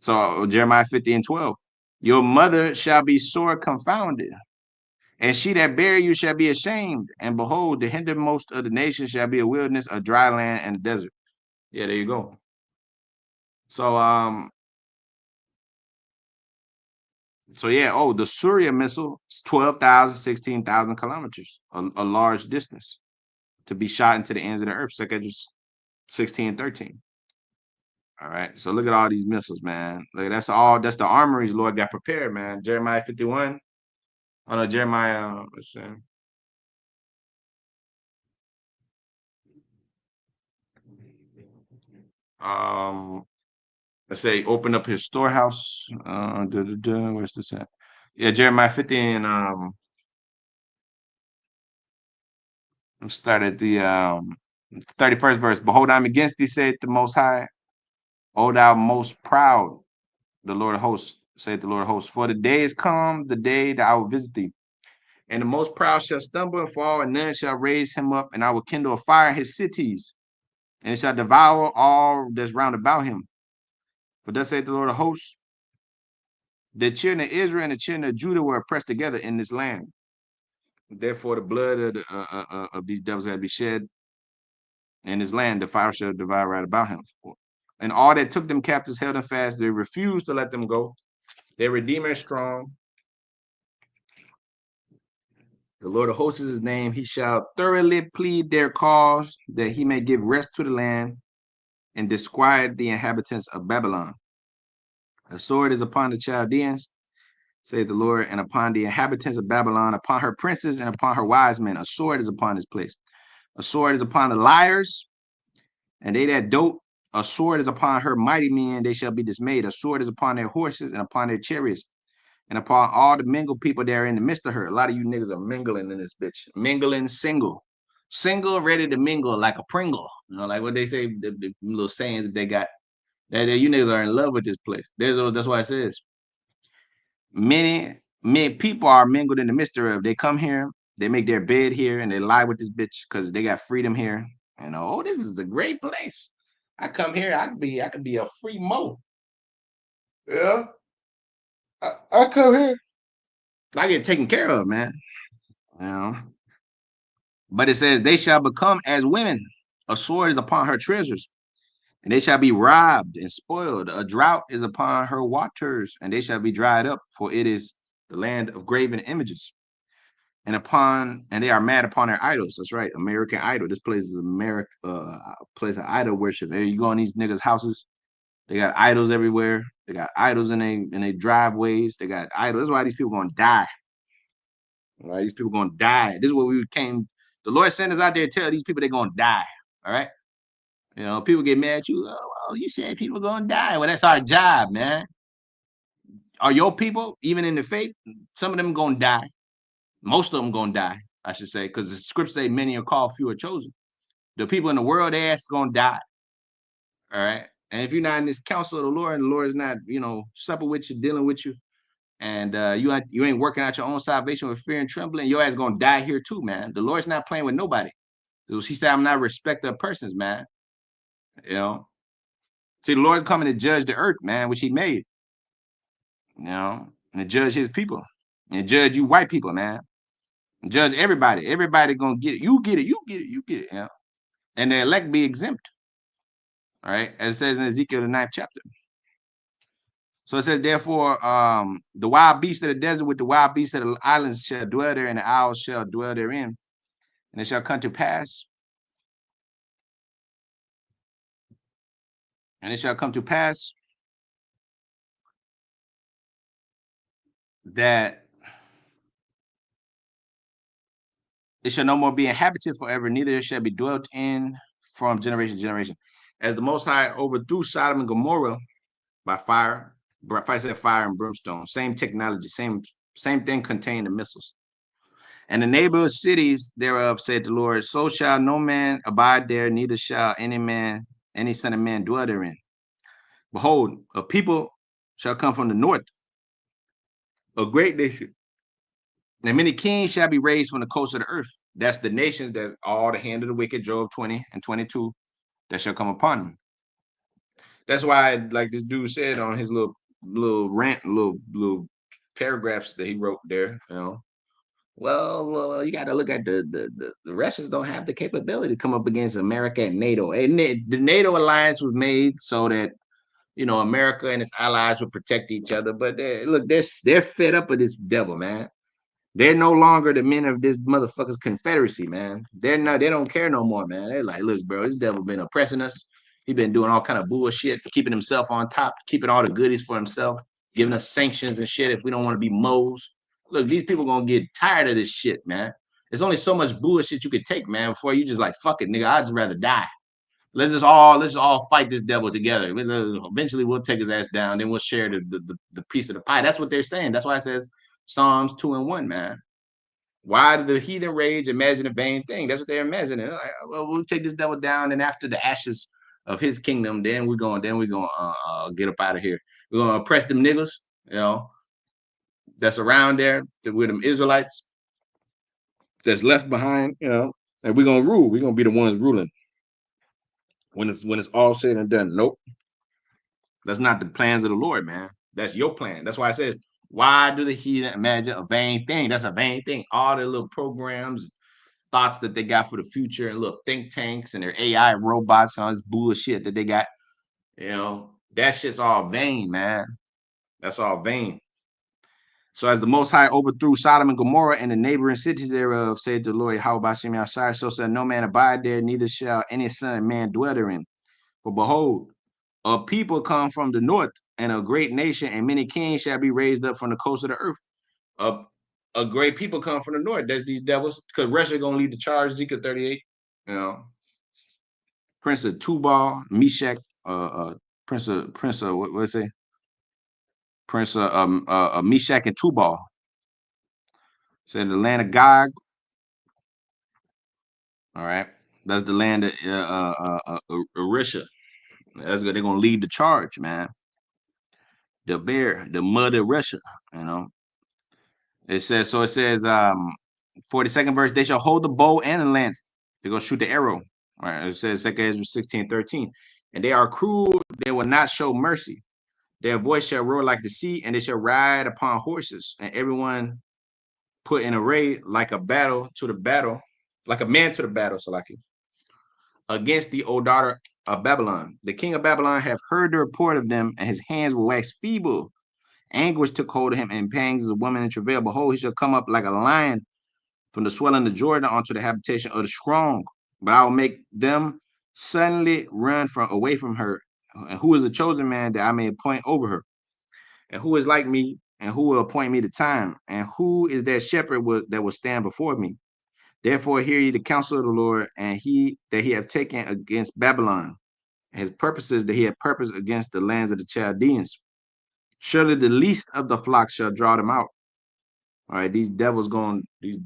So Jeremiah 50 and 12. Your mother shall be sore confounded, and she that bare you shall be ashamed. And behold, the hindermost of the nations shall be a wilderness, a dry land, and a desert. Yeah, there you go. So yeah, oh, the Surya missile is 12,000, 16,000 kilometers, a large distance to be shot into the ends of the earth. Second 16 and 13. All right. So look at all these missiles, man. Look, that's the armories Lord got prepared, man. Jeremiah 51. Oh no, Jeremiah, let's see. Um, let's say open up his storehouse. Where's this at? Yeah, Jeremiah 50 and let's start at the 31st verse. Behold, I'm against thee, said the most high. O thou most proud, the Lord of hosts, said the Lord of hosts. For the day is come, the day that I will visit thee. And the most proud shall stumble and fall, and none shall raise him up, and I will kindle a fire in his cities, and it shall devour all that's round about him. For thus saith the Lord of hosts, the children of Israel and the children of Judah were oppressed together in this land. Therefore, the blood of these devils had to be shed in his land. The fire shall devour right about him. And all that took them captives held them fast. They refused to let them go. Their Redeemer is strong. The Lord of hosts is his name. He shall thoroughly plead their cause, that he may give rest to the land and disquiet the inhabitants of Babylon. A sword is upon the Chaldeans, saith the Lord, and upon the inhabitants of Babylon, upon her princes and upon her wise men. A sword is upon this place. A sword is upon the liars, and they that dote. A sword is upon her mighty men, they shall be dismayed. A sword is upon their horses and upon their chariots, and upon all the mingled people that are in the midst of her. A lot of you niggas are mingling in this bitch. Mingling single. Single, ready to mingle like a Pringle. You know, like what they say, the little sayings that they got. That you niggas are in love with this place. That's why it says many people are mingled in the midst of. They come here, they make their bed here, and they lie with this bitch because they got freedom here. And oh, this is a great place. I come here, I could be a free mo. Yeah, I come here. I get taken care of, man. You know. But it says they shall become as women. A sword is upon her treasures, and they shall be robbed and spoiled. A drought is upon her waters, and they shall be dried up, for it is the land of graven images. And they are mad upon their idols. That's right, American Idol. This place is America, place of idol worship. There you go in these niggas' houses. They got idols everywhere. They got idols in their driveways. They got idols. That's why these people gonna die. All right, these people gonna die. This is what we came. The Lord sent us out there to tell these people they're gonna die. All right. You know, people get mad at you. Oh, well, you said people gonna die. Well, that's our job, man. Are your people, even in the faith, some of them gonna die. Most of them gonna die, I should say, because the scriptures say many are called, few are chosen. The people in the world, they ass gonna die. All right. And if you're not in this counsel of the Lord, and the Lord is not, supping with you, dealing with you, and you ain't working out your own salvation with fear and trembling, your ass gonna die here too, man. The Lord's not playing with nobody. He said, I'm not a respecter of persons, man. You know. See, the Lord's coming to judge the earth, man, which he made. And to judge his people. And judge you white people, man. And judge everybody. Everybody gonna get it. You get it, you get it, you get it. And the elect be exempt. All right. As it says in Ezekiel the 9th chapter. So it says, therefore, the wild beasts of the desert with the wild beasts of the islands shall dwell there, and the owls shall dwell therein. And it shall come to pass. And it shall come to pass that it shall no more be inhabited forever, neither it shall be dwelt in from generation to generation. As the Most High overthrew Sodom and Gomorrah by fire, fire and brimstone, same technology, same thing contained the missiles. And the neighborhood cities thereof, said the Lord, so shall no man abide there, neither shall any son of man dwell therein. Behold, a people shall come from the north, a great nation, And many kings shall be raised from the coast of the earth. That's the nations that all the hand of the wicked, Job 20 and 22, that shall come upon them. That's why, like this dude said on his little rant, little paragraphs that he wrote there, well, you got to look at the Russians don't have the capability to come up against America and NATO. And the NATO alliance was made so that America and its allies would protect each other. But look, they're fed up with this devil, man. They're no longer the men of this motherfucker's confederacy, man. They don't care no more, man. They're like, look, bro, this devil been oppressing us. He been doing all kind of bullshit, keeping himself on top, keeping all the goodies for himself, giving us sanctions and shit if we don't want to be moles. Look, these people gonna get tired of this shit, man. There's only so much bullshit you could take, man, before you just like, fuck it, nigga. I'd just rather die. Let's just all fight this devil together. Eventually, we'll take his ass down. Then we'll share the piece of the pie. That's what they're saying. That's why it says Psalms 2:1, man. Why did the heathen rage imagine a vain thing? That's what they're imagining. Like, well, we'll take this devil down, and after the ashes of his kingdom, then we're going get up out of here. We're gonna oppress them niggas, that's around there, with them Israelites that's left behind, and we're gonna rule. We're gonna be the ones ruling when it's all said and done. Nope, that's not the plans of the Lord, man. That's your plan. That's why it says, why do the heathen imagine a vain thing? That's a vain thing. All the little programs, thoughts that they got for the future, and look, think tanks and their AI robots and all this bullshit that they got, that shit's all vain, man. That's all vain. So as the Most High overthrew Sodom and Gomorrah and the neighboring cities thereof, said the Lord, how about Shem Yashai, so shall no man abide there, neither shall any son of man dwell therein. For behold, a people come from the north, and a great nation, and many kings shall be raised up from the coast of the earth. A, a great people come from the north. That's these devils, because Russia gonna lead the charge. Ezekiel 38. Prince of Tubal, Meshach, Prince of what is it? Prince of Meshach and Tubal. Said the land of Gog. All right, that's the land of Russia. That's good. They're gonna lead the charge, man. The bear, the mud of Russia. You know. It says 42nd verse, they shall hold the bow and the lance. They're gonna shoot the arrow. All right, it says 2 Ezra 16:13. And they are cruel, they will not show mercy. Their voice shall roar like the sea, and they shall ride upon horses, and everyone put in array like a battle, like a man to the battle, Salaki, against the old daughter of Babylon. The king of Babylon have heard the report of them, and his hands will wax feeble. Anguish took hold of him, and pangs as a woman in travail. Behold, he shall come up like a lion from the swelling of Jordan onto the habitation of the strong. But I will make them suddenly run away from her. And who is a chosen man that I may appoint over her? And who is like me, and who will appoint me the time? And who is that shepherd that will stand before me? Therefore, hear ye the counsel of the Lord, and he that he have taken against Babylon, and his purposes that he have purposed against the lands of the Chaldeans. Surely the least of the flock shall draw them out. All right, these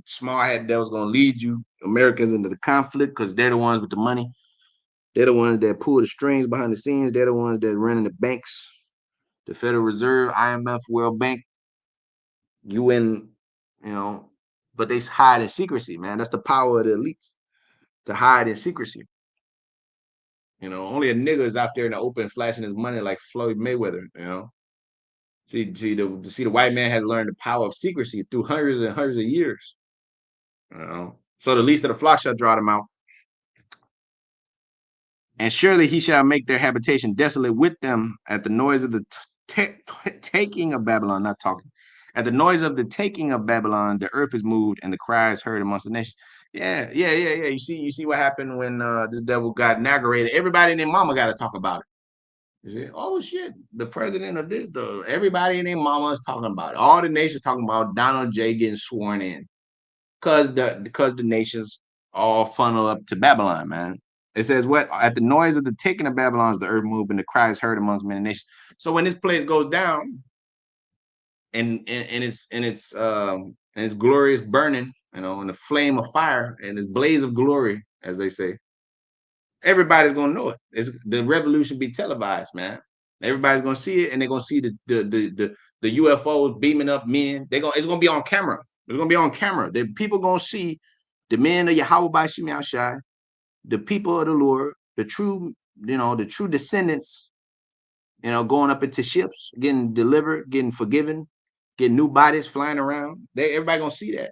small head devils gonna lead you Americans into the conflict because they're the ones with the money. They're the ones that pull the strings behind the scenes. They're the ones that run in the banks, the Federal Reserve, IMF, World Bank, UN, but they hide in secrecy, man. That's the power of the elites, to hide in secrecy. Only a nigga is out there in the open flashing his money like Floyd Mayweather. See, the white man has learned the power of secrecy through hundreds and hundreds of years. So the least of the flock shall draw them out. And surely he shall make their habitation desolate with them at the noise of the taking of Babylon, not talking. At the noise of the taking of Babylon, the earth is moved and the cries heard amongst the nations. Yeah. You see what happened when this devil got inaugurated. Everybody and their mama got to talk about it. You see, oh shit, the president of this, everybody and their mama is talking about it. All the nations talking about Donald J getting sworn in. Because the nations all funnel up to Babylon, man. It says what? At the noise of the taking of Babylon is the earth moved and the cries heard amongst many nations. So when this place goes down and it's glorious burning, in the flame of fire and this blaze of glory, as they say, everybody's gonna know it. The revolution be televised, man. Everybody's gonna see it, and they're gonna see the UFOs beaming up men. It's gonna be on camera. It's gonna be on camera. The people gonna see the men of Yahweh by Shemi Shai, the people of the Lord, the true, the true descendants, going up into ships, getting delivered, getting forgiven, getting new bodies flying around. Everybody gonna see that.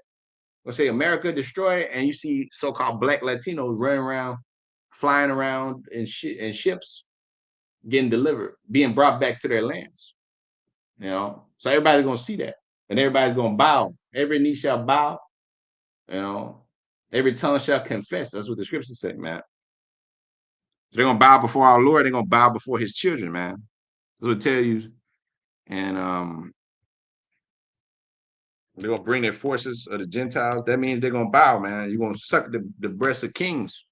Let's say America destroyed, and you see so-called Black Latinos running around, flying around in ships, getting delivered, being brought back to their lands. So everybody's gonna see that, and everybody's gonna bow. Every knee shall bow. Every tongue shall confess. That's what the scripture said, man. So they're gonna bow before our Lord. They're gonna bow before His children, man. That's what it tells you. And they're gonna bring their forces of the Gentiles. That means they're gonna bow, man. You're gonna suck the breasts of kings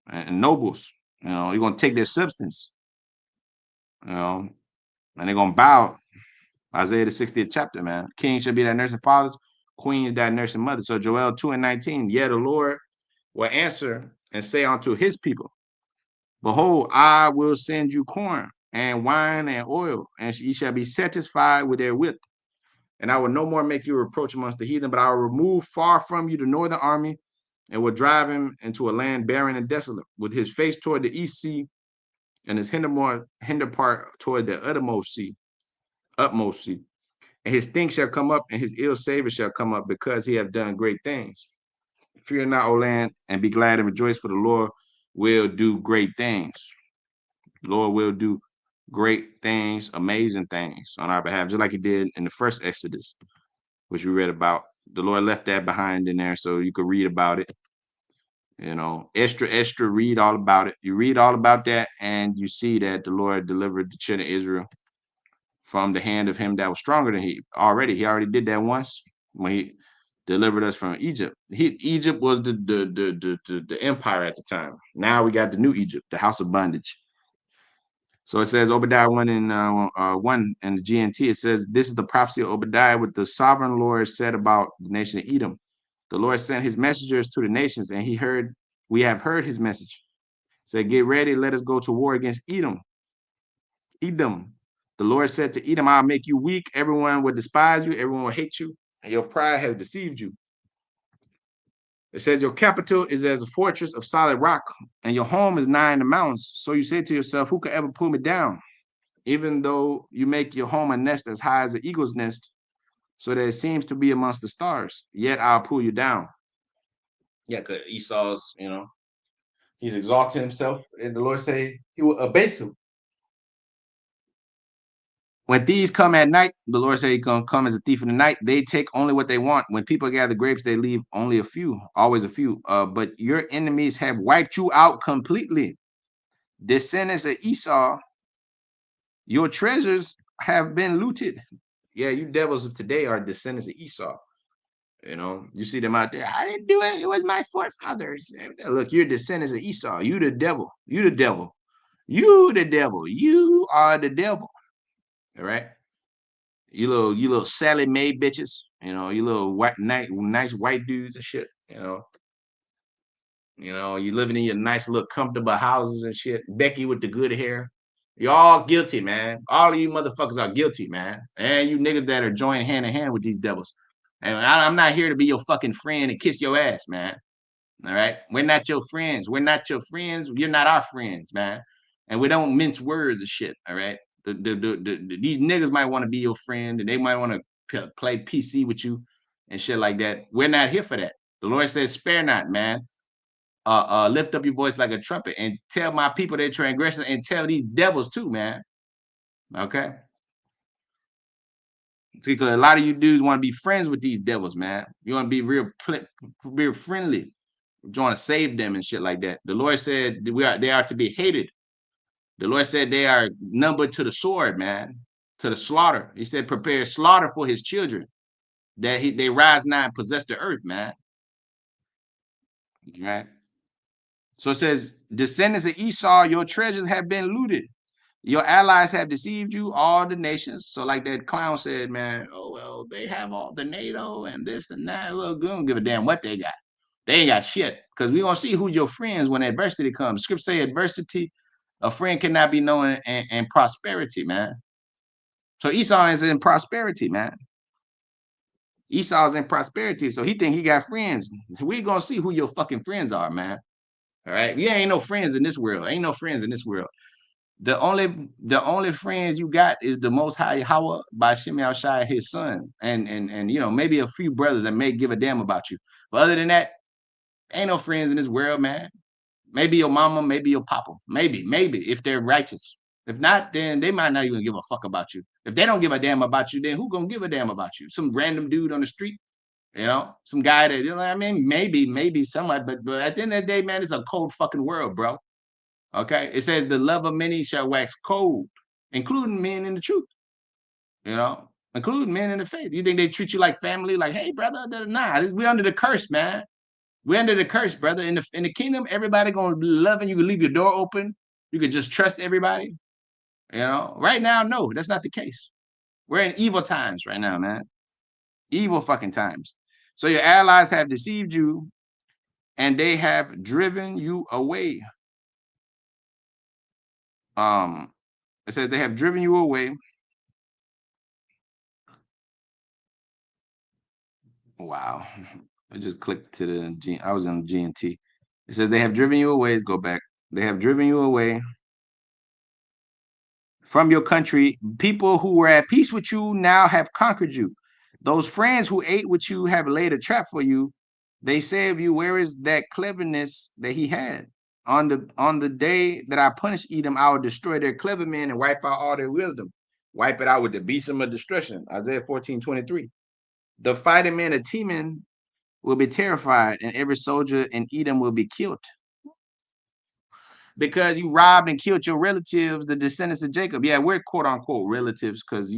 and nobles. You're gonna take their substance. And they're gonna bow. Isaiah the 60th chapter, man. Kings shall be thy nursing fathers, queens thy nursing mothers. So Joel 2:19. Yeah, the Lord will answer and say unto his people, behold, I will send you corn and wine and oil, and ye shall be satisfied with their width. And I will no more make you a reproach amongst the heathen, but I will remove far from you the northern army, and will drive him into a land barren and desolate, with his face toward the east sea, and his hinder part toward the utmost sea. And his things shall come up, and his ill savor shall come up, because he have done great things. Fear not, O land, and be glad and rejoice, for the Lord will do great things. The Lord will do great things, amazing things on our behalf, just like he did in the first Exodus, which we read about. The Lord left that behind in there so you could read about it. Extra, read all about it. You read all about that, and you see that the Lord delivered the children of Israel from the hand of him that was stronger than he already. He already did that once when he delivered us from Egypt. Egypt was the empire at the time. Now we got the new Egypt, the house of bondage. So it says Obadiah 1 in 1 in the GNT. It says, this is the prophecy of Obadiah, what the sovereign Lord said about the nation of Edom. The Lord sent his messengers to the nations, and we have heard his message. Said, get ready, let us go to war against Edom. The Lord said to Edom, I'll make you weak. Everyone will despise you. Everyone will hate you. And your pride has deceived you. It says, your capital is as a fortress of solid rock, and your home is nigh in the mountains. So you say to yourself, who could ever pull me down? Even though you make your home a nest as high as an eagle's nest, so that it seems to be amongst the stars, yet I'll pull you down. Yeah, because Esau's, he's exalting himself, and the Lord say he will abase him. When thieves come at night, the Lord said he's going to come as a thief in the night. They take only what they want. When people gather grapes, they leave only a few, always a few. But your enemies have wiped you out completely. Descendants of Esau, your treasures have been looted. Yeah, you devils of today are descendants of Esau. You see them out there. I didn't do it. It was my forefathers. Look, you're descendants of Esau. You the devil. You the devil. You the devil. You are the devil. All right. You little Sally Mae bitches, you little nice white dudes and shit, you living in your nice little comfortable houses and shit. Becky with the good hair. You're all guilty, man. All of you motherfuckers are guilty, man. And you niggas that are joining hand in hand with these devils. And I'm not here to be your fucking friend and kiss your ass, man. All right. We're not your friends. We're not your friends. You're not our friends, man. And we don't mince words and shit. All right. These niggas might want to be your friend, and they might want to play PC with you and shit like that. We're not here for that. The Lord says, spare not, man. Lift up your voice like a trumpet and tell my people their transgressions, and tell these devils too, man. Okay. Because a lot of you dudes want to be friends with these devils, man. You want to be real friendly. You want to save them and shit like that. The Lord said they are to be hated. The Lord said they are numbered to the sword, man, to the slaughter. He said, prepare slaughter for his children, that they rise now and possess the earth, man. Right? So it says, descendants of Esau, your treasures have been looted. Your allies have deceived you, all the nations. So like that clown said, man, oh, well, they have all the NATO and this and that. Look, we don't give a damn what they got. They ain't got shit, because we gonna see who's your friends when adversity comes. Scripture say adversity, a friend cannot be known in prosperity, man. So Esau is in prosperity, man. Esau's in prosperity, so he think he got friends. We gonna see who your fucking friends are, man. All right, you ain't no friends in this world. Ain't no friends in this world. The only friends you got is the Most High Yahweh by Shemi Shai, his son, and maybe a few brothers that may give a damn about you. But other than that, ain't no friends in this world, man. Maybe your mama, maybe your papa, maybe if they're righteous. If not, then they might not even give a fuck about you. If they don't give a damn about you, then who gonna give a damn about you? Some random dude on the street, some guy that I mean, maybe somewhat, but at the end of the day, man, it's a cold fucking world, bro. Okay, it says the love of many shall wax cold, including men in the truth. Including men in the faith. You think they treat you like family? Like, hey, brother, nah, we under the curse, man. We're under the curse, brother. In the kingdom, everybody gonna be loving. You can leave your door open. You can just trust everybody. Right now, no, that's not the case. We're in evil times right now, man. Evil fucking times. So your allies have deceived you, and they have driven you away. It says they have driven you away. Wow. I just clicked to the G. I was on GNT. It says they have driven you away. Let's go back. They have driven you away from your country. People who were at peace with you now have conquered you. Those friends who ate with you have laid a trap for you. They say of you, where is that cleverness that he had? On the day that I punish Edom, I will destroy their clever men and wipe out all their wisdom. Wipe it out with the beast of destruction. Isaiah 14:23. The fighting men of Teman will be terrified, and every soldier in Edom will be killed. Because you robbed and killed your relatives, the descendants of Jacob. Yeah, we're quote unquote relatives because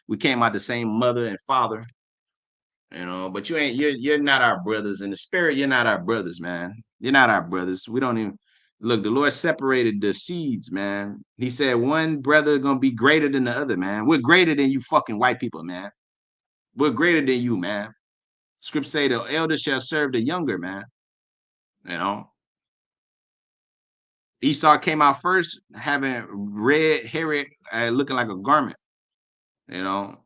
we came out the same mother and father, but you're not our brothers. In the spirit, you're not our brothers, man. You're not our brothers. We don't even look. The Lord separated the seeds, man. He said one brother gonna be greater than the other, man. We're greater than you fucking white people, man. We're greater than you, man. Scripture say the elder shall serve the younger, man. You know, Esau came out first, having red hair, looking like a garment. You know,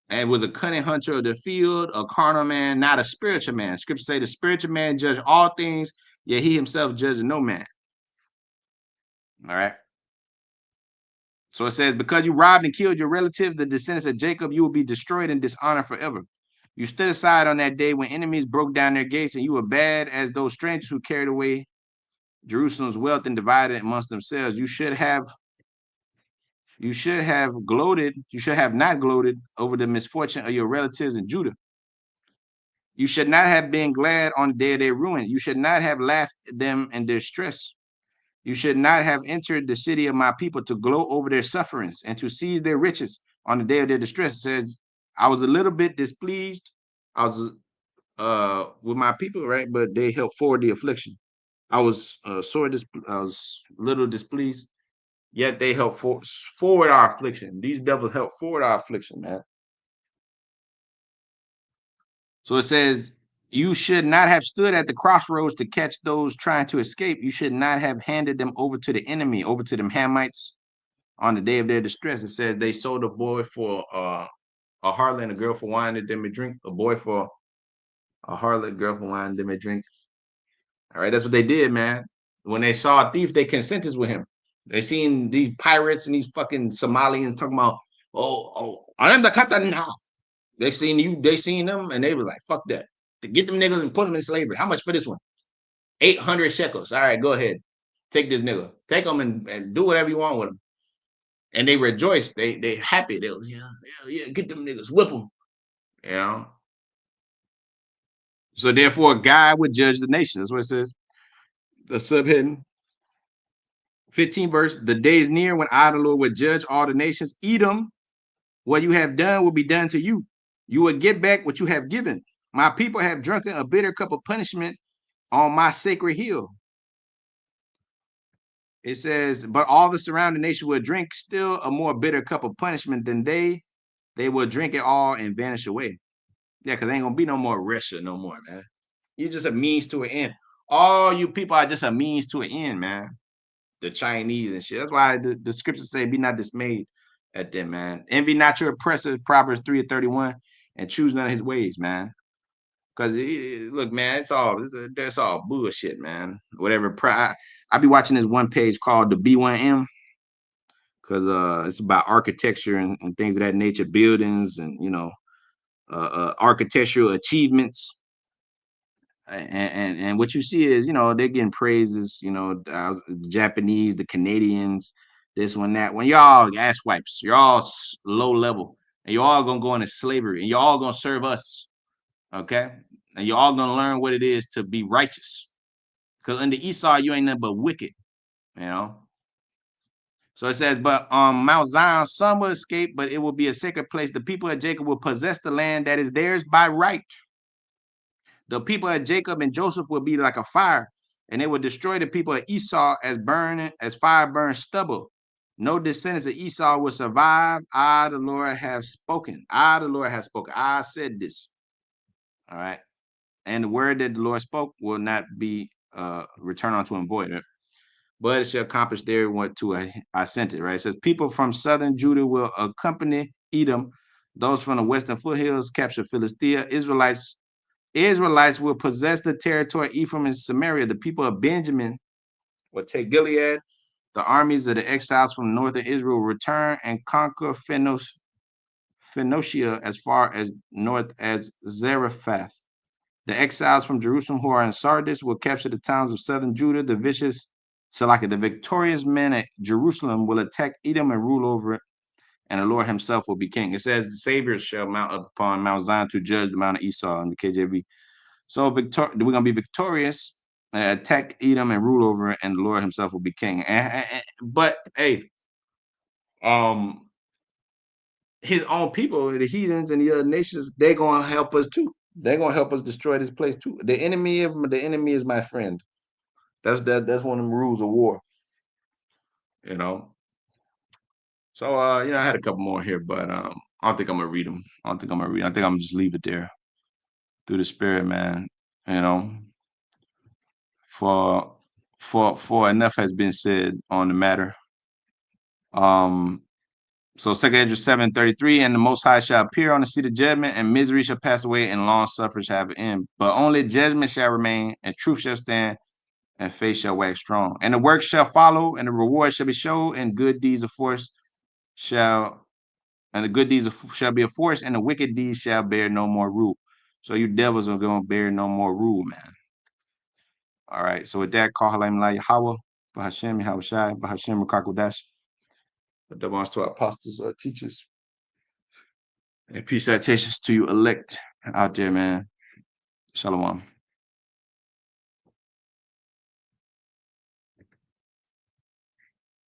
and was a cunning hunter of the field, a carnal man, not a spiritual man. Scripture say the spiritual man judge all things, yet he himself judges no man. All right. So it says, because you robbed and killed your relatives, the descendants of Jacob, you will be destroyed and dishonored forever. You stood aside on that day when enemies broke down their gates, and you were bad as those strangers who carried away Jerusalem's wealth and divided it amongst themselves. You should have gloated. You should have not gloated over the misfortune of your relatives in Judah. You should not have been glad on the day of their ruin. You should not have laughed at them in their stress. You should not have entered the city of my people to gloat over their sufferings and to seize their riches on the day of their distress. It says, I was a little bit displeased. I was with my people, right? But they helped forward the affliction. I was I was a little displeased. Yet they helped forward our affliction. These devils helped forward our affliction, man. So it says, you should not have stood at the crossroads to catch those trying to escape. You should not have handed them over to the enemy, over to them Hamites on the day of their distress. It says they sold a boy for a harlot and a girl for wine that they may drink. A boy for a harlot, girl for wine they may drink. All right, that's what they did, man. When they saw a thief, they consented with him. They seen these pirates and these fucking Somalians talking about, I am the captain now. They seen them, and they was like, fuck that. To get them niggas and put them in slavery. How much for this one? 800 shekels. All right, go ahead. Take this nigga. Take them and do whatever you want with them. And they rejoiced. They happy. They was, yeah, get them niggas, whip them. You know? So therefore, God would judge the nation. That's what it says. The subheading 15 verse, the day is near when I, the Lord, will judge all the nations. Edom, what you have done will be done to you. You will get back what you have given. My people have drunken a bitter cup of punishment on my sacred hill. It says, but all the surrounding nation will drink still a more bitter cup of punishment than they. They will drink it all and vanish away. Yeah, because ain't gonna be no more Russia no more, man. You're just a means to an end. All you people are just a means to an end, man. The Chinese and shit. That's why the scriptures say, be not dismayed at them, man. Envy not your oppressors, Proverbs 3:31. and choose none of his ways, man. Because look, man, that's all bullshit, man. Whatever. I be watching this one page called the B1M because it's about architecture and things of that nature, buildings and architectural achievements. And what you see is, they're getting praises, the Japanese, the Canadians, this one, that. When y'all ass wipes, you're all low level, and you're all gonna go into slavery, and you're all gonna serve us, okay? And you're all gonna learn what it is to be righteous. Because under Esau, you ain't nothing but wicked, you know. So it says, but Mount Zion, some will escape, but it will be a sacred place. The people of Jacob will possess the land that is theirs by right. The people of Jacob and Joseph will be like a fire, and they will destroy the people of Esau as fire burns stubble. No descendants of Esau will survive. I, the Lord, have spoken. I, the Lord, have spoken. I said this. All right. And the word that the Lord spoke will not be returned unto him void, but it shall accomplish there what to I sent it. Right. It says people from southern Judah will accompany Edom. Those from the western foothills capture Philistia. Israelites will possess the territory of Ephraim and Samaria. The people of Benjamin will take Gilead. The armies of the exiles from northern Israel will return and conquer Phoenicia as far as north as Zarephath. The exiles from Jerusalem who are in Sardis will capture the towns of southern Judah. The victorious men at Jerusalem will attack Edom and rule over it, and the Lord himself will be king. It says the Savior shall mount up upon Mount Zion to judge the Mount of Esau in the KJV. So we're gonna be victorious, attack Edom and rule over it, and the Lord himself will be king. But hey, his own people, the heathens and the other nations, they're gonna help us too. They're gonna help us destroy this place too. The enemy is my friend. That's one of the rules of war, you know. So I had a couple more here, but I don't think I'm gonna read them. I don't think I'm gonna read. I think I'm gonna just leave it there through the spirit, man. You know, for enough has been said on the matter. So 2 Ezra 7:33, and the Most High shall appear on the seat of judgment, and misery shall pass away, and long suffering shall have an end. But only judgment shall remain, and truth shall stand, and faith shall wax strong. And the work shall follow, and the reward shall be shown, and good deeds of force shall, and the good deeds shall be a force, and the wicked deeds shall bear no more rule. So you devils are going to bear no more rule, man. All right. So with that, call Halim La Yahweh, Bahashem, Yahweh Shai, Bahashem, Rakakudash. The double to our apostles, teachers. And peace citations to you elect out there, man. Shalom.